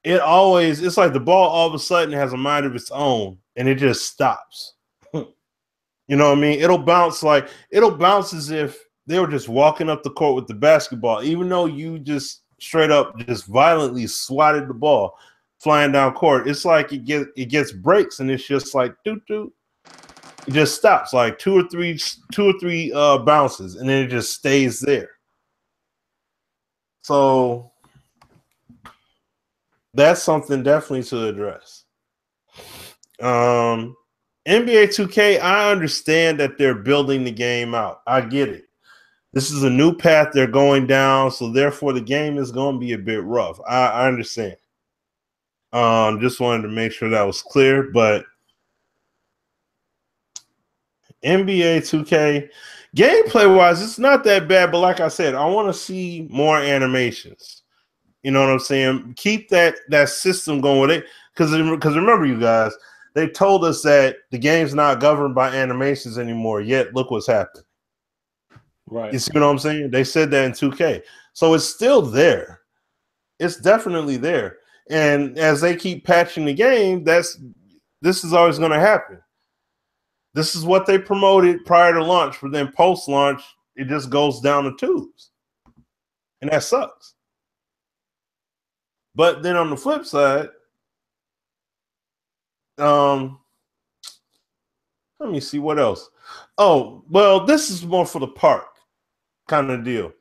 it's like the ball all of a sudden has a mind of its own and it just stops. You know what I mean? It'll bounce as if they were just walking up the court with the basketball, even though you just straight up just violently swatted the ball flying down court. It's like it gets breaks and it's just like doot doot. It just stops like two or three bounces and then it just stays there. So that's something definitely to address. NBA 2K, I understand that they're building the game out. I get it. This is a new path they're going down, so therefore the game is going to be a bit rough. I understand. Just wanted to make sure that was clear, but NBA 2K, gameplay-wise, it's not that bad, but like I said, I want to see more animations. You know what I'm saying? Keep that system going with it, because remember, you guys, they told us that the game's not governed by animations anymore, yet look what's happened. Right. You see what I'm saying? They said that in 2K. So it's still there. It's definitely there. And as they keep patching the game, this is always going to happen. This is what they promoted prior to launch, but then post-launch, it just goes down the tubes. And that sucks. But then on the flip side, let me see what else. Oh, well, this is more for the park kind of deal.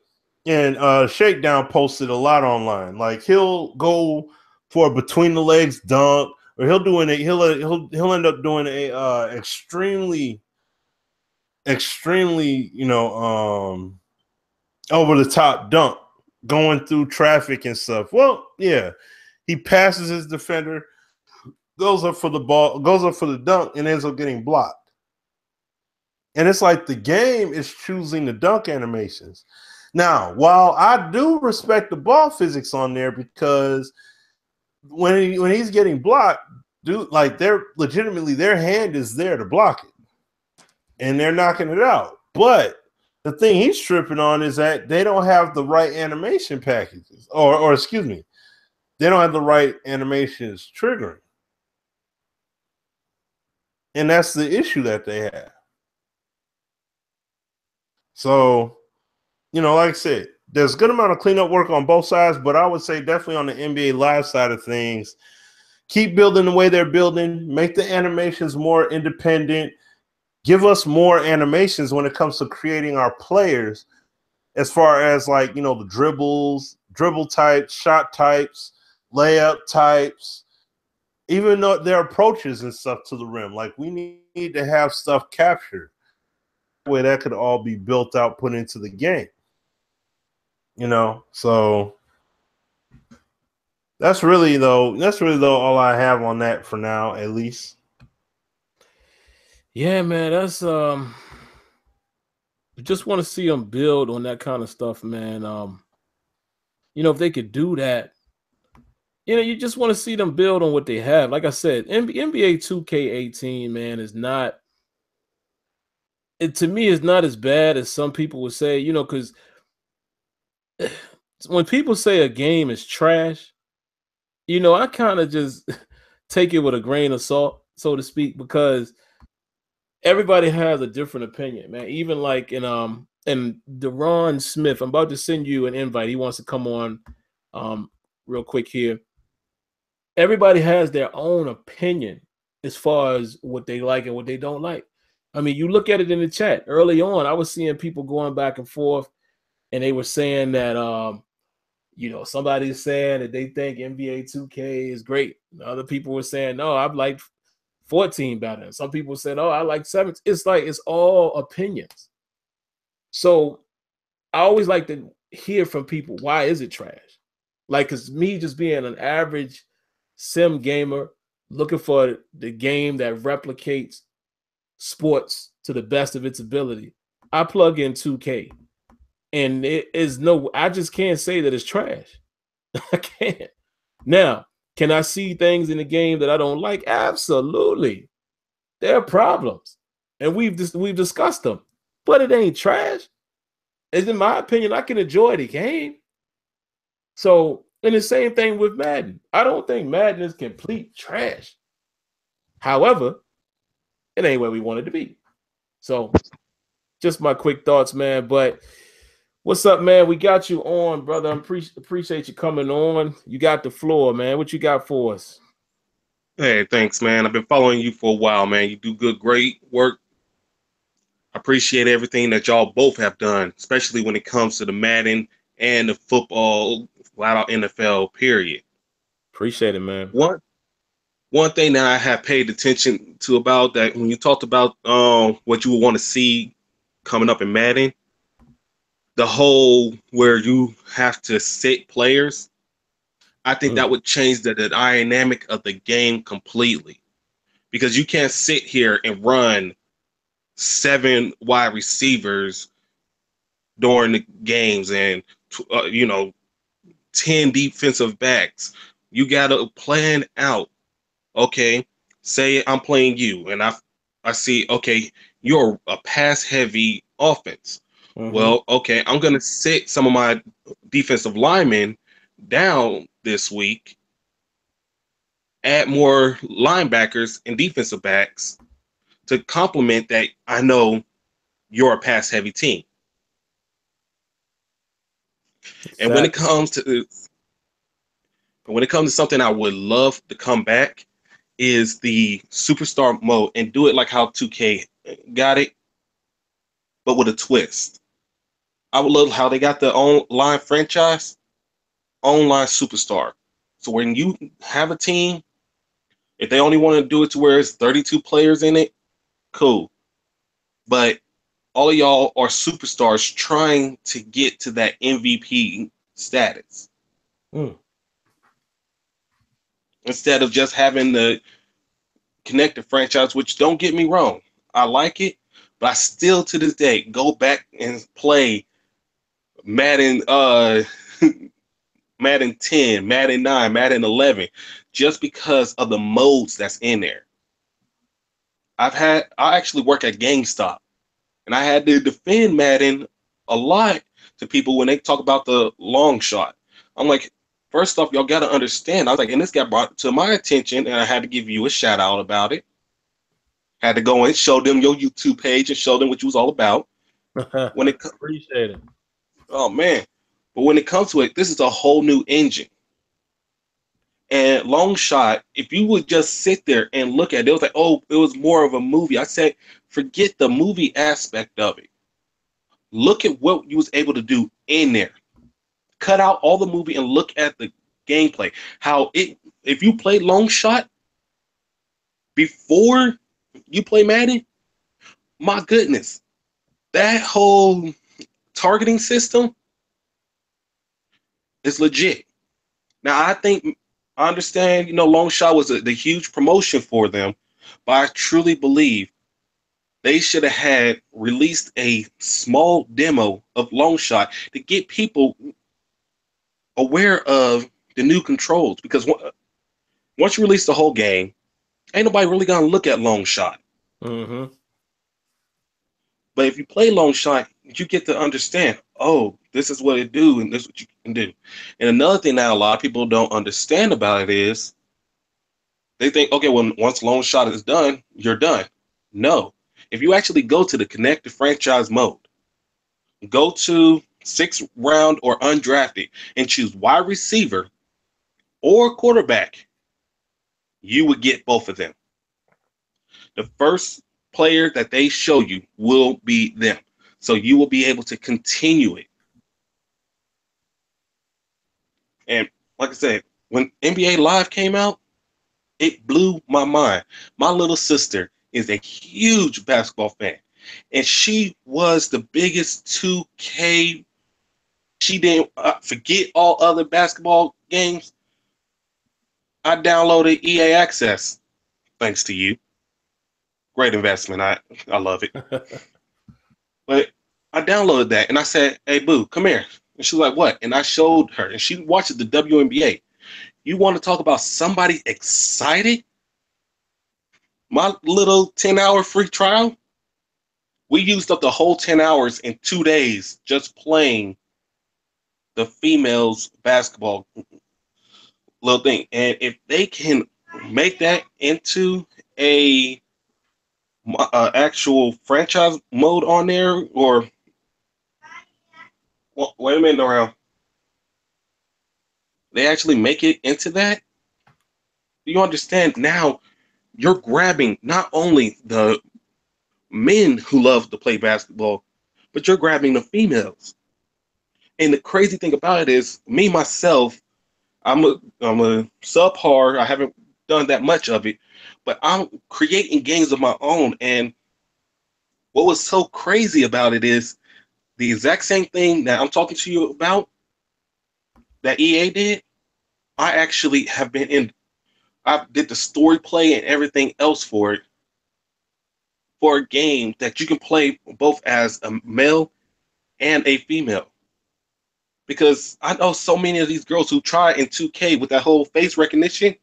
And Shakedown posted a lot online. Like he'll go for a between the legs dunk, or he'll end up doing a extremely, over the top dunk, going through traffic and stuff. Well, yeah, he passes his defender, goes up for the ball, goes up for the dunk, and ends up getting blocked. And it's like the game is choosing the dunk animations. Now, while I do respect the ball physics on there, because when he's getting blocked, dude, like their hand is there to block it, and they're knocking it out. But the thing he's tripping on is that they don't have the right animation packages, or excuse me, they don't have the right animations triggering, and that's the issue that they have. So, like I said, there's a good amount of cleanup work on both sides, but I would say definitely on the NBA Live side of things, keep building the way they're building, make the animations more independent, give us more animations when it comes to creating our players, as far as like, the dribble types, shot types, layup types, even though their approaches and stuff to the rim. Like we need to have stuff captured. Way that could all be built out, put into the game. So that's really though all I have on that for now, at least. Yeah, man, that's just want to see them build on that kind of stuff, man. If they could do that, you just want to see them build on what they have. Like I said, NBA 2K18, man, is not. To me, is not as bad as some people would say. Because when people say a game is trash, I kind of just take it with a grain of salt, so to speak, because everybody has a different opinion, man. Even like in Deron Smith, I'm about to send you an invite. He wants to come on real quick here. Everybody has their own opinion as far as what they like and what they don't like. I mean, you look at it in the chat. Early on, I was seeing people going back and forth, and they were saying that somebody's saying that they think NBA 2K is great. Other people were saying, no, I've liked 14 better. And some people said, oh, I like 7. It's like it's all opinions. So I always like to hear from people, why is it trash? Like, because me just being an average sim gamer looking for the game that replicates sports to the best of its ability, I plug in 2K. And I just can't say that it's trash. I can't. Now, can I see things in the game that I don't like? Absolutely. There are problems. And we've discussed them. But it ain't trash. As in my opinion, I can enjoy the game. So, and the same thing with Madden. I don't think Madden is complete trash. However, it ain't where we want it to be. So, just my quick thoughts, man. But what's up, man? We got you on, brother. I appreciate you coming on. You got the floor, man. What you got for us? Hey, thanks, man. I've been following you for a while, man. You do great work. I appreciate everything that y'all both have done, especially when it comes to the Madden and the football, flat out NFL, period. Appreciate it, man. One thing that I have paid attention to about that when you talked about what you would want to see coming up in Madden, the whole where you have to sit players, I think that would change the dynamic of the game completely. Because you can't sit here and run 7 wide receivers during the games and 10 defensive backs. You got to plan out. Okay, say I'm playing you, and I see, okay, you're a pass heavy offense. Well, okay, I'm gonna sit some of my defensive linemen down this week, add more linebackers and defensive backs to complement that. I know you're a pass heavy team. Exactly. And when it comes to something I would love to come back is the superstar mode and do it like how 2K got it, but with a twist. I would love how they got the online franchise, online superstar. So when you have a team, if they only want to do it to where it's 32 players in it, cool. But all of y'all are superstars trying to get to that MVP status. Instead of just having the connected franchise, which don't get me wrong, I like it, but I still to this day go back and play Madden Madden 10, Madden 9, Madden 11, just because of the modes that's in there. I actually work at GameStop, and I had to defend Madden a lot to people when they talk about the long shot. I'm like, first off, y'all got to understand. I was like, and this got brought to my attention, and I had to give you a shout out about it. Had to go and show them your YouTube page and show them what you was all about. Appreciate it. Oh, man. But when it comes to it, this is a whole new engine. And long shot, if you would just sit there and look at it, it was like, oh, it was more of a movie. I said, forget the movie aspect of it. Look at what you was able to do in there. Cut out all the movie and look at the gameplay. If you play long shot before you play Madden, my goodness, that whole targeting system is legit. Now, I understand, long shot was the huge promotion for them, but I truly believe they should have had released a small demo of long shot to get people aware of the new controls, because once you release the whole game, ain't nobody really gonna look at long shot. But if you play long shot, you get to understand, oh, this is what it do, and this is what you can do. And another thing that a lot of people don't understand about it is they think, okay, well, once long shot is done, you're done. No. If you actually go to the connected franchise mode, go to 6th round or undrafted and choose wide receiver or quarterback, you would get both of them. The first player that they show you will be them. So you will be able to continue it. And like I said, when NBA Live came out, it blew my mind. My little sister is a huge basketball fan, and she was the biggest 2K. She didn't forget all other basketball games. I downloaded EA Access thanks to you. Great investment. I love it. But I downloaded that, and I said, hey, boo, come here. And she's like, what? And I showed her, and she watches the WNBA. You want to talk about somebody excited? My little 10-hour free trial, we used up the whole 10 hours in 2 days just playing the females basketball little thing. And if they can make that into a actual franchise mode on there, or wait a minute around, they actually make it into that, you understand now you're grabbing not only the men who love to play basketball, but you're grabbing the females. And the crazy thing about it is, me myself, I'm a subpar. I haven't done that much of it, but I'm creating games of my own. And what was so crazy about it is the exact same thing that I'm talking to you about that EA did. I actually have been in. I did the story play and everything else for it, for a game that you can play both as a male and a female. Because I know so many of these girls who try in 2K with that whole face recognition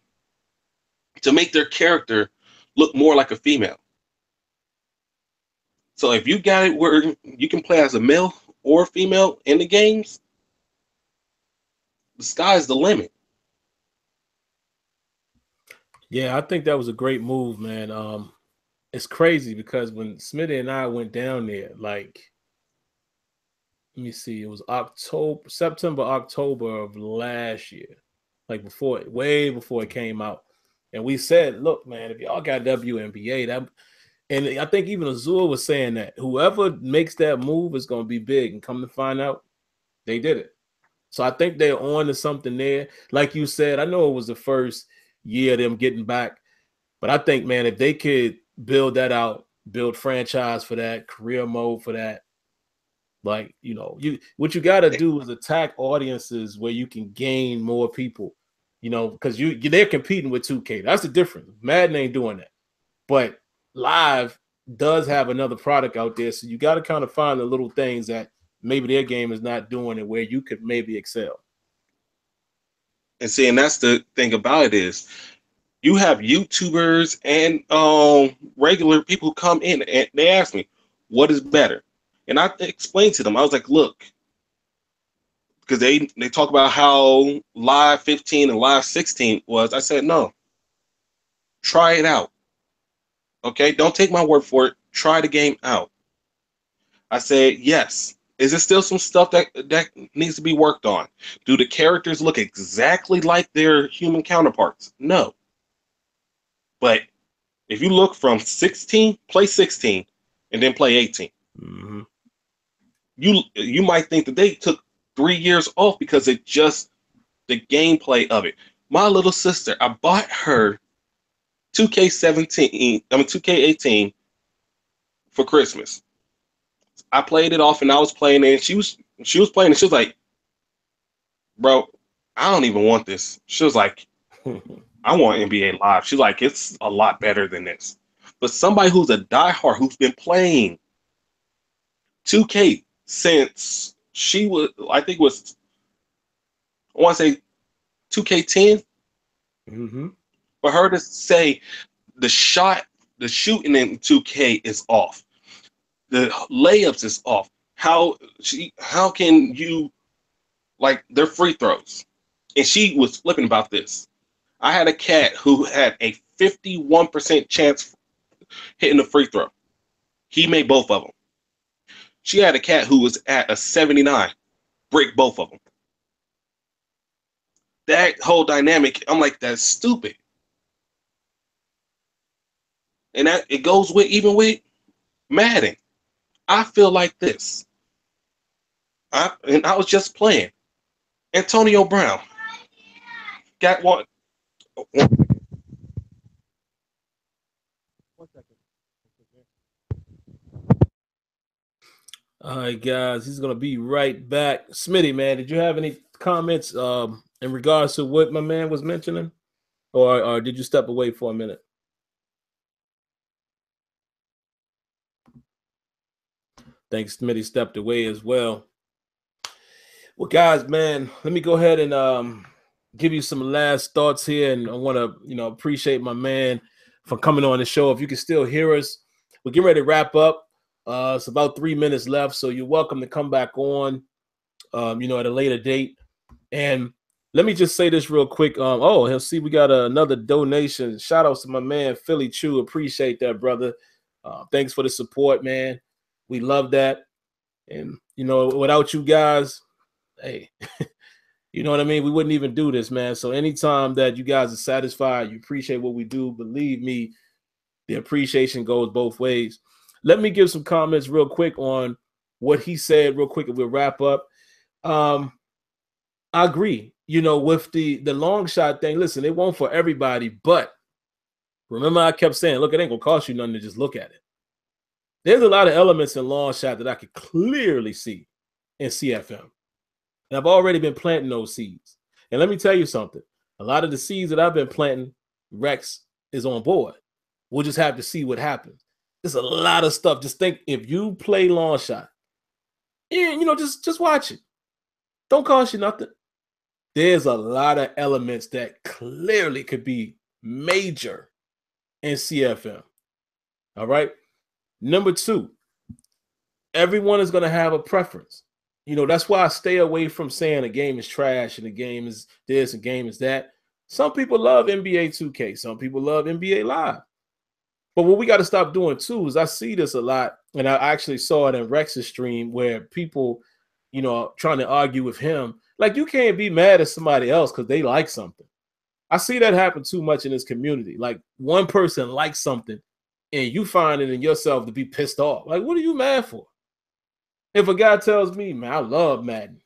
to make their character look more like a female. So if you got it where you can play as a male or a female in the games, the sky's the limit. Yeah, I think that was a great move, man. It's crazy because when Smitty and I went down there, like, let me see, it was September, October of last year, like way before it came out. And we said, look, man, if y'all got WNBA, that, and I think even Azure was saying that whoever makes that move is going to be big. And come to find out, they did it. So I think they're on to something there. Like you said, I know it was the first year of them getting back, but I think, man, if they could build that out, build franchise for that, career mode for that, like, you know, what you got to do is attack audiences where you can gain more people, you know, because they're competing with 2K. That's the difference. Madden ain't doing that, but Live does have another product out there, so you got to kind of find the little things that maybe their game is not doing and where you could maybe excel. And see, and that's the thing about it is, you have YouTubers and regular people come in and they ask me, what is better? And I explained to them, I was like, look, because they talk about how Live 15 and Live 16 was. I said, no, try it out. Okay, don't take my word for it. Try the game out. I said, yes. Is there still some stuff that needs to be worked on? Do the characters look exactly like their human counterparts? No. But if you look from 16, play 16, and then play 18, you might think that they took 3 years off because it just the gameplay of it. My little sister, I bought her 2K18 for Christmas. I played it off and I was playing it, and she was playing it. She was like, bro, I don't even want this. She was like, I want NBA Live. She's like, it's a lot better than this. But somebody who's a diehard, who's been playing 2K since she was, I think it was, I want to say 2K10. For her to say the shooting in 2K is off, the layups is off. How can you, like, their free throws? And she was flipping about this. I had a cat who had a 51% chance hitting the free throw. He made both of them. She had a cat who was at a 79, break both of them. That whole dynamic, I'm like, that's stupid. And that it goes with even with Madden. I feel like this. I was just playing. Antonio Brown got one. All right, guys, he's gonna be right back. Smitty, man, did you have any comments in regards to what my man was mentioning, or did you step away for a minute? Thanks, Smitty stepped away as well. Well, guys, man, let me go ahead and give you some last thoughts here, and I want to, appreciate my man for coming on the show. If you can still hear us, we're getting ready to wrap up. It's about 3 minutes left, so you're welcome to come back on. at a later date. And let me just say this real quick. He'll see we got another donation. Shout outs to my man Philly Chew. Appreciate that, brother. Thanks for the support, man. We love that. And without you guys, hey, you know what I mean? We wouldn't even do this, man. So anytime that you guys are satisfied, you appreciate what we do, believe me, the appreciation goes both ways. Let me give some comments real quick on what he said real quick and we'll wrap up. I agree, with the long shot thing. Listen, it won't for everybody, but remember I kept saying, look, it ain't gonna cost you nothing to just look at it. There's a lot of elements in long shot that I could clearly see in CFM. And I've already been planting those seeds. And let me tell you something. A lot of the seeds that I've been planting, Rex is on board. We'll just have to see what happens. There's a lot of stuff. Just think, if you play long shot, just watch it. Don't cost you nothing. There's a lot of elements that clearly could be major in CFM. All right. Number 2, everyone is going to have a preference. That's why I stay away from saying a game is trash and the game is this and game is that. Some people love NBA 2K. Some people love NBA Live. But what we got to stop doing too is I see this a lot, and I actually saw it in Rex's stream where people, trying to argue with him. Like, you can't be mad at somebody else because they like something. I see that happen too much in this community. Like, one person likes something and you find it in yourself to be pissed off. Like, what are you mad for? If a guy tells me, man, I love Madden.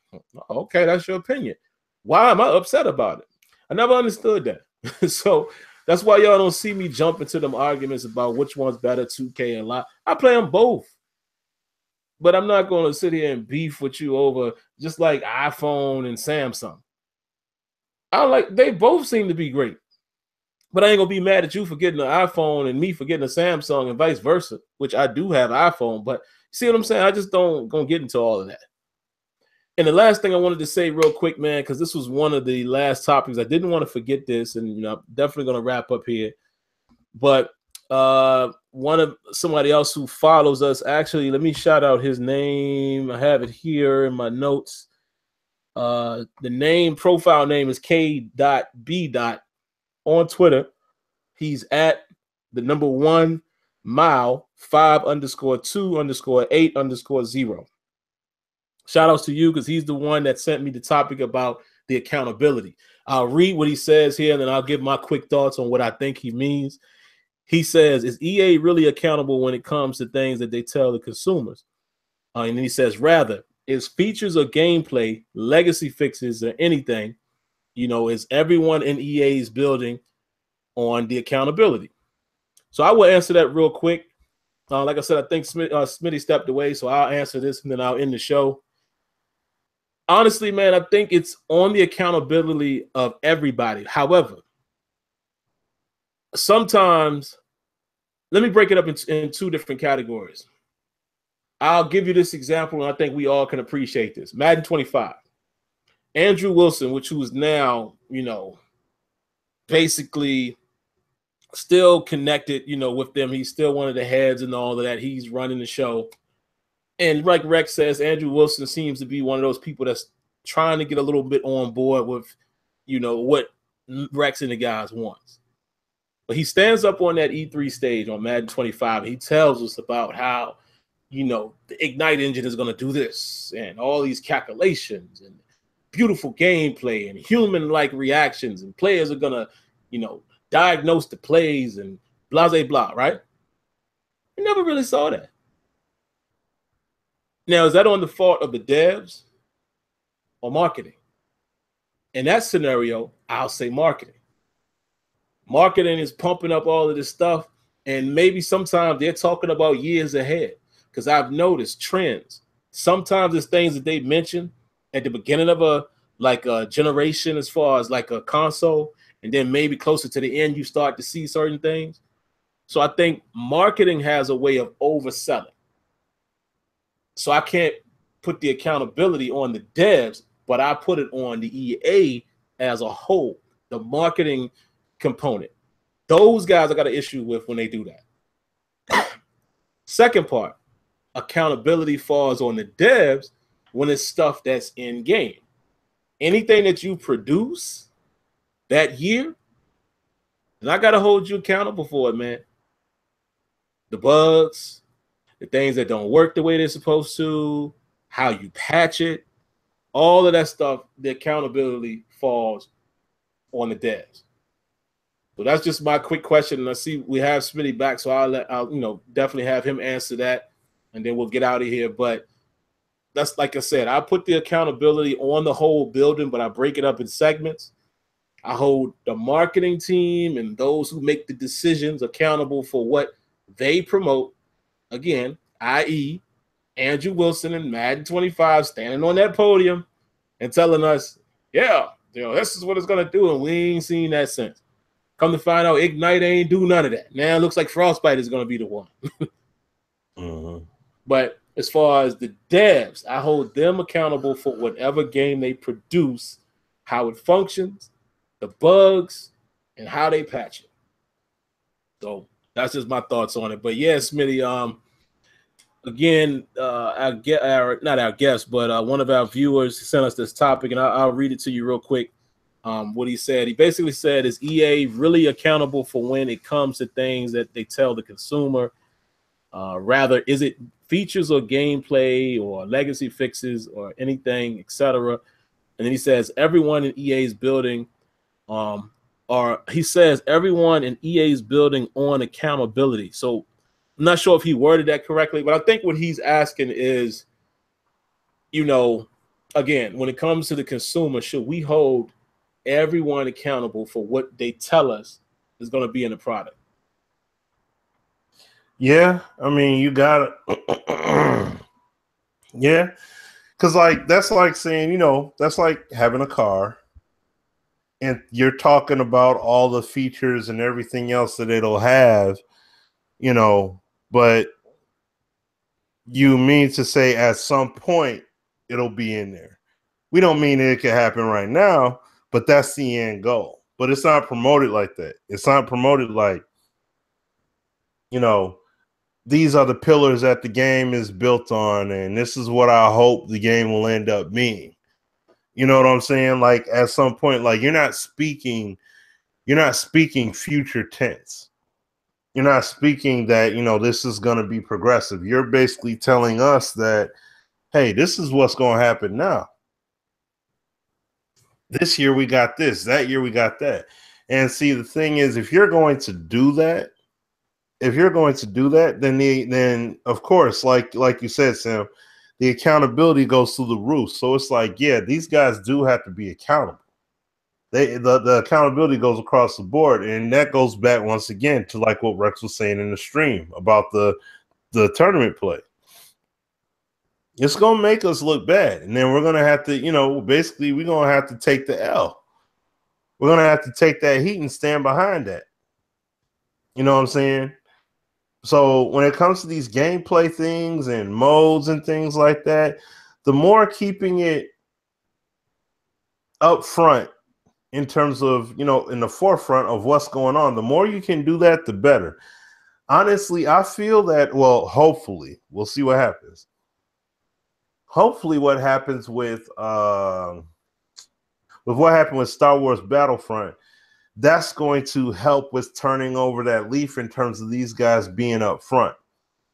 Okay, that's your opinion. Why am I upset about it? I never understood that. So that's why y'all don't see me jump into them arguments about which one's better, 2K and Live. I play them both. But I'm not going to sit here and beef with you over just like iPhone and Samsung. They both seem to be great. But I ain't going to be mad at you for getting an iPhone and me for getting a Samsung and vice versa, which I do have iPhone. But see what I'm saying? I just don't get into all of that. And the last thing I wanted to say real quick, man, because this was one of the last topics. I didn't want to forget this, and I'm definitely going to wrap up here. But somebody else who follows us, actually, let me shout out his name. I have it here in my notes. The profile name is K.B. on Twitter. He's at the number 1 mile 5_2_8_0. Shout outs to you because he's the one that sent me the topic about the accountability. I'll read what he says here and then I'll give my quick thoughts on what I think he means. He says, is EA really accountable when it comes to things that they tell the consumers? And then he says, rather, is features or gameplay, legacy fixes, or anything, is everyone in EA's building on the accountability? So I will answer that real quick. Like I said, I think Smitty stepped away, so I'll answer this and then I'll end the show. Honestly, man, I think it's on the accountability of everybody. However, sometimes, let me break it up in 2 different categories. I'll give you this example, and I think we all can appreciate this. Madden 25. Andrew Wilson, who is now, basically still connected, with them. He's still one of the heads and all of that. He's running the show. And like Rex says, Andrew Wilson seems to be one of those people that's trying to get a little bit on board with, what Rex and the guys wants. But he stands up on that E3 stage on Madden 25. He tells us about how, the Ignite engine is going to do this and all these calculations and beautiful gameplay and human-like reactions, and players are going to, diagnose the plays and blah, blah, blah, right? We never really saw that. Now, is that on the fault of the devs or marketing? In that scenario, I'll say marketing. Marketing is pumping up all of this stuff, and maybe sometimes they're talking about years ahead, because I've noticed trends. Sometimes it's things that they mention at the beginning of a generation as far as like a console, and then maybe closer to the end you start to see certain things. So I think marketing has a way of overselling. So I can't put the accountability on the devs, but I put it on the EA as a whole, the marketing component. Those guys I got an issue with when they do that. Second part, accountability falls on the devs when it's stuff that's in game. Anything that you produce that year, and I got to hold you accountable for it, man. The bugs, the things that don't work the way they're supposed to, how you patch it, all of that stuff, the accountability falls on the devs. So that's just my quick question. And I see we have Smitty back, so I'll definitely have him answer that, and then we'll get out of here. But that's, like I said, I put the accountability on the whole building, but I break it up in segments. I hold the marketing team and those who make the decisions accountable for what they promote. Again, i.e., Andrew Wilson and Madden 25 standing on that podium and telling us, yeah, this is what it's going to do, and we ain't seen that since. Come to find out, Ignite ain't do none of that. Now it looks like Frostbite is going to be the one. But as far as the devs, I hold them accountable for whatever game they produce, how it functions, the bugs, and how they patch it. So that's just my thoughts on it. But yeah, Smitty, again, not our guest, but one of our viewers sent us this topic, and I'll read it to you real quick. What he said, he basically said, is EA really accountable for when it comes to things that they tell the consumer? Rather, is it features or gameplay or legacy fixes or anything, etc.? And then he says everyone in EA's building, everyone in EA's building on accountability. So I'm not sure if he worded that correctly, but I think what he's asking is, again, when it comes to the consumer, should we hold everyone accountable for what they tell us is going to be in the product? Yeah, I mean, you got it. Yeah, because that's like saying, that's like having a car, and you're talking about all the features and everything else that it'll have, but you mean to say at some point it'll be in there. We don't mean it can happen right now, but that's the end goal. But it's not promoted like that. It's not promoted like, these are the pillars that the game is built on, and this is what I hope the game will end up being. You know what I'm saying? Like at some point, like you're not speaking future tense. You're not speaking that, this is going to be progressive. You're basically telling us that, hey, this is what's going to happen now. This year we got this, that year we got that. And see, the thing is, if you're going to do that, then of course, like you said, Sam, the accountability goes through the roof. So it's like, yeah, these guys do have to be accountable. The accountability goes across the board, and that goes back once again to like what Rex was saying in the stream about the tournament play. It's gonna make us look bad, and then we're gonna have to, basically we're gonna have to take the L. We're gonna have to take that heat and stand behind that. You know what I'm saying? So when it comes to these gameplay things and modes and things like that, the more keeping it up front in terms of, in the forefront of what's going on, the more you can do that, the better. Honestly, I feel that, well, hopefully, we'll see what happens. Hopefully what happens with what happened with Star Wars Battlefront, that's going to help with turning over that leaf in terms of these guys being up front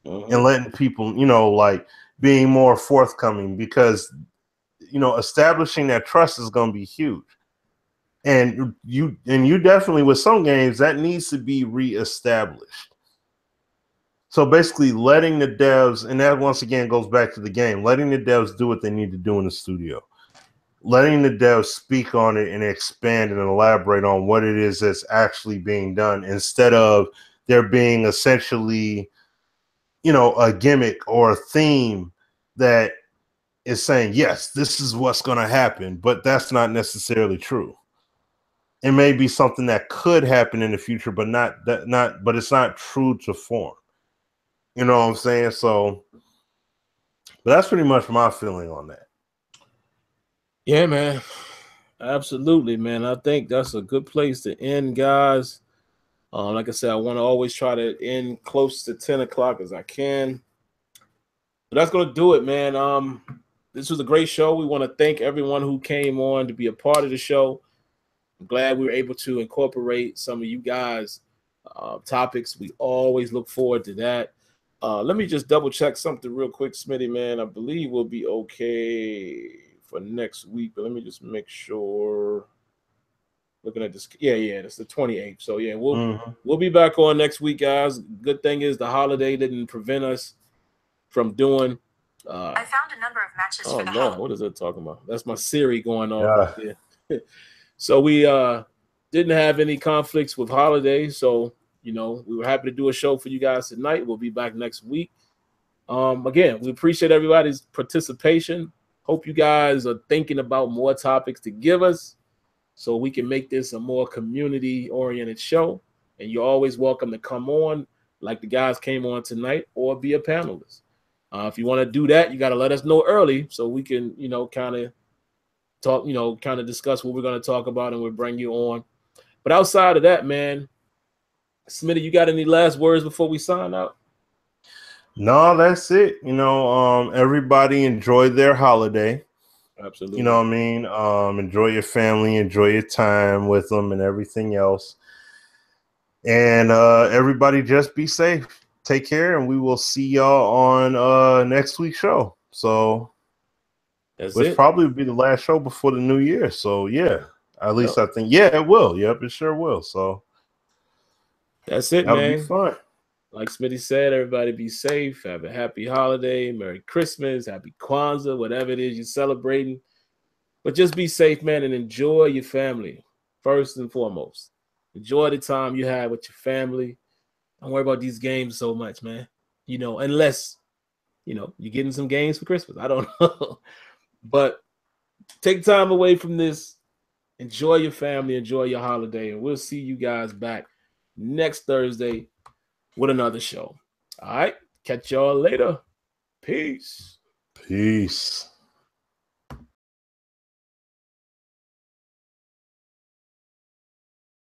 and letting people, like being more forthcoming, because, establishing that trust is going to be huge. And you definitely, with some games, that needs to be reestablished. So basically letting the devs, and that once again goes back to the game, letting the devs do what they need to do in the studio. Letting the devs speak on it and expand and elaborate on what it is that's actually being done, instead of there being essentially, a gimmick or a theme that is saying, yes, this is what's going to happen, but that's not necessarily true. It may be something that could happen in the future, but but it's not true to form. You know what I'm saying? So, but that's pretty much my feeling on that. Yeah, man. Absolutely, man. I think that's a good place to end, guys. Like I said, I want to always try to end close to 10 o'clock as I can. But that's going to do it, man. this was a great show. We want to thank everyone who came on to be a part of the show. I'm glad we were able to incorporate some of you guys' topics. We always look forward to that. Let me just double check something real quick, Smitty, man. I believe we'll be okay for next week, but let me just make sure. Looking at this, yeah, it's the 28th. So yeah, we'll be back on next week, guys. Good thing is the holiday didn't prevent us from doing. I found a number of matches for the Lord, what is that talking about? That's my Siri going off. Yeah. So we didn't have any conflicts with holidays. So we were happy to do a show for you guys tonight. We'll be back next week. Again, we appreciate everybody's participation. Hope you guys are thinking about more topics to give us, so we can make this a more community-oriented show. And you're always welcome to come on, like the guys came on tonight, or be a panelist. If you want to do that, you got to let us know early so we can, kind of talk, kind of discuss what we're going to talk about, and we'll bring you on. But outside of that, man, Smitty, you got any last words before we sign out? No, that's it. Everybody enjoyed their holiday. Absolutely. You know what I mean? Enjoy your family, enjoy your time with them and everything else. And everybody just be safe. Take care, and we will see y'all on next week's show. So which probably be the last show before the new year. So yeah, at least I think, yeah, it will. Yep, it sure will. So that's it, that'll man. Be fun. Like Smitty said, everybody be safe. Have a happy holiday, Merry Christmas, Happy Kwanzaa, whatever it is you're celebrating. But just be safe, man, and enjoy your family first and foremost. Enjoy the time you have with your family. Don't worry about these games so much, man. Unless, you're getting some games for Christmas. I don't know. But take time away from this. Enjoy your family. Enjoy your holiday. And we'll see you guys back next Thursday with another show. All right. Catch y'all later. Peace. Peace.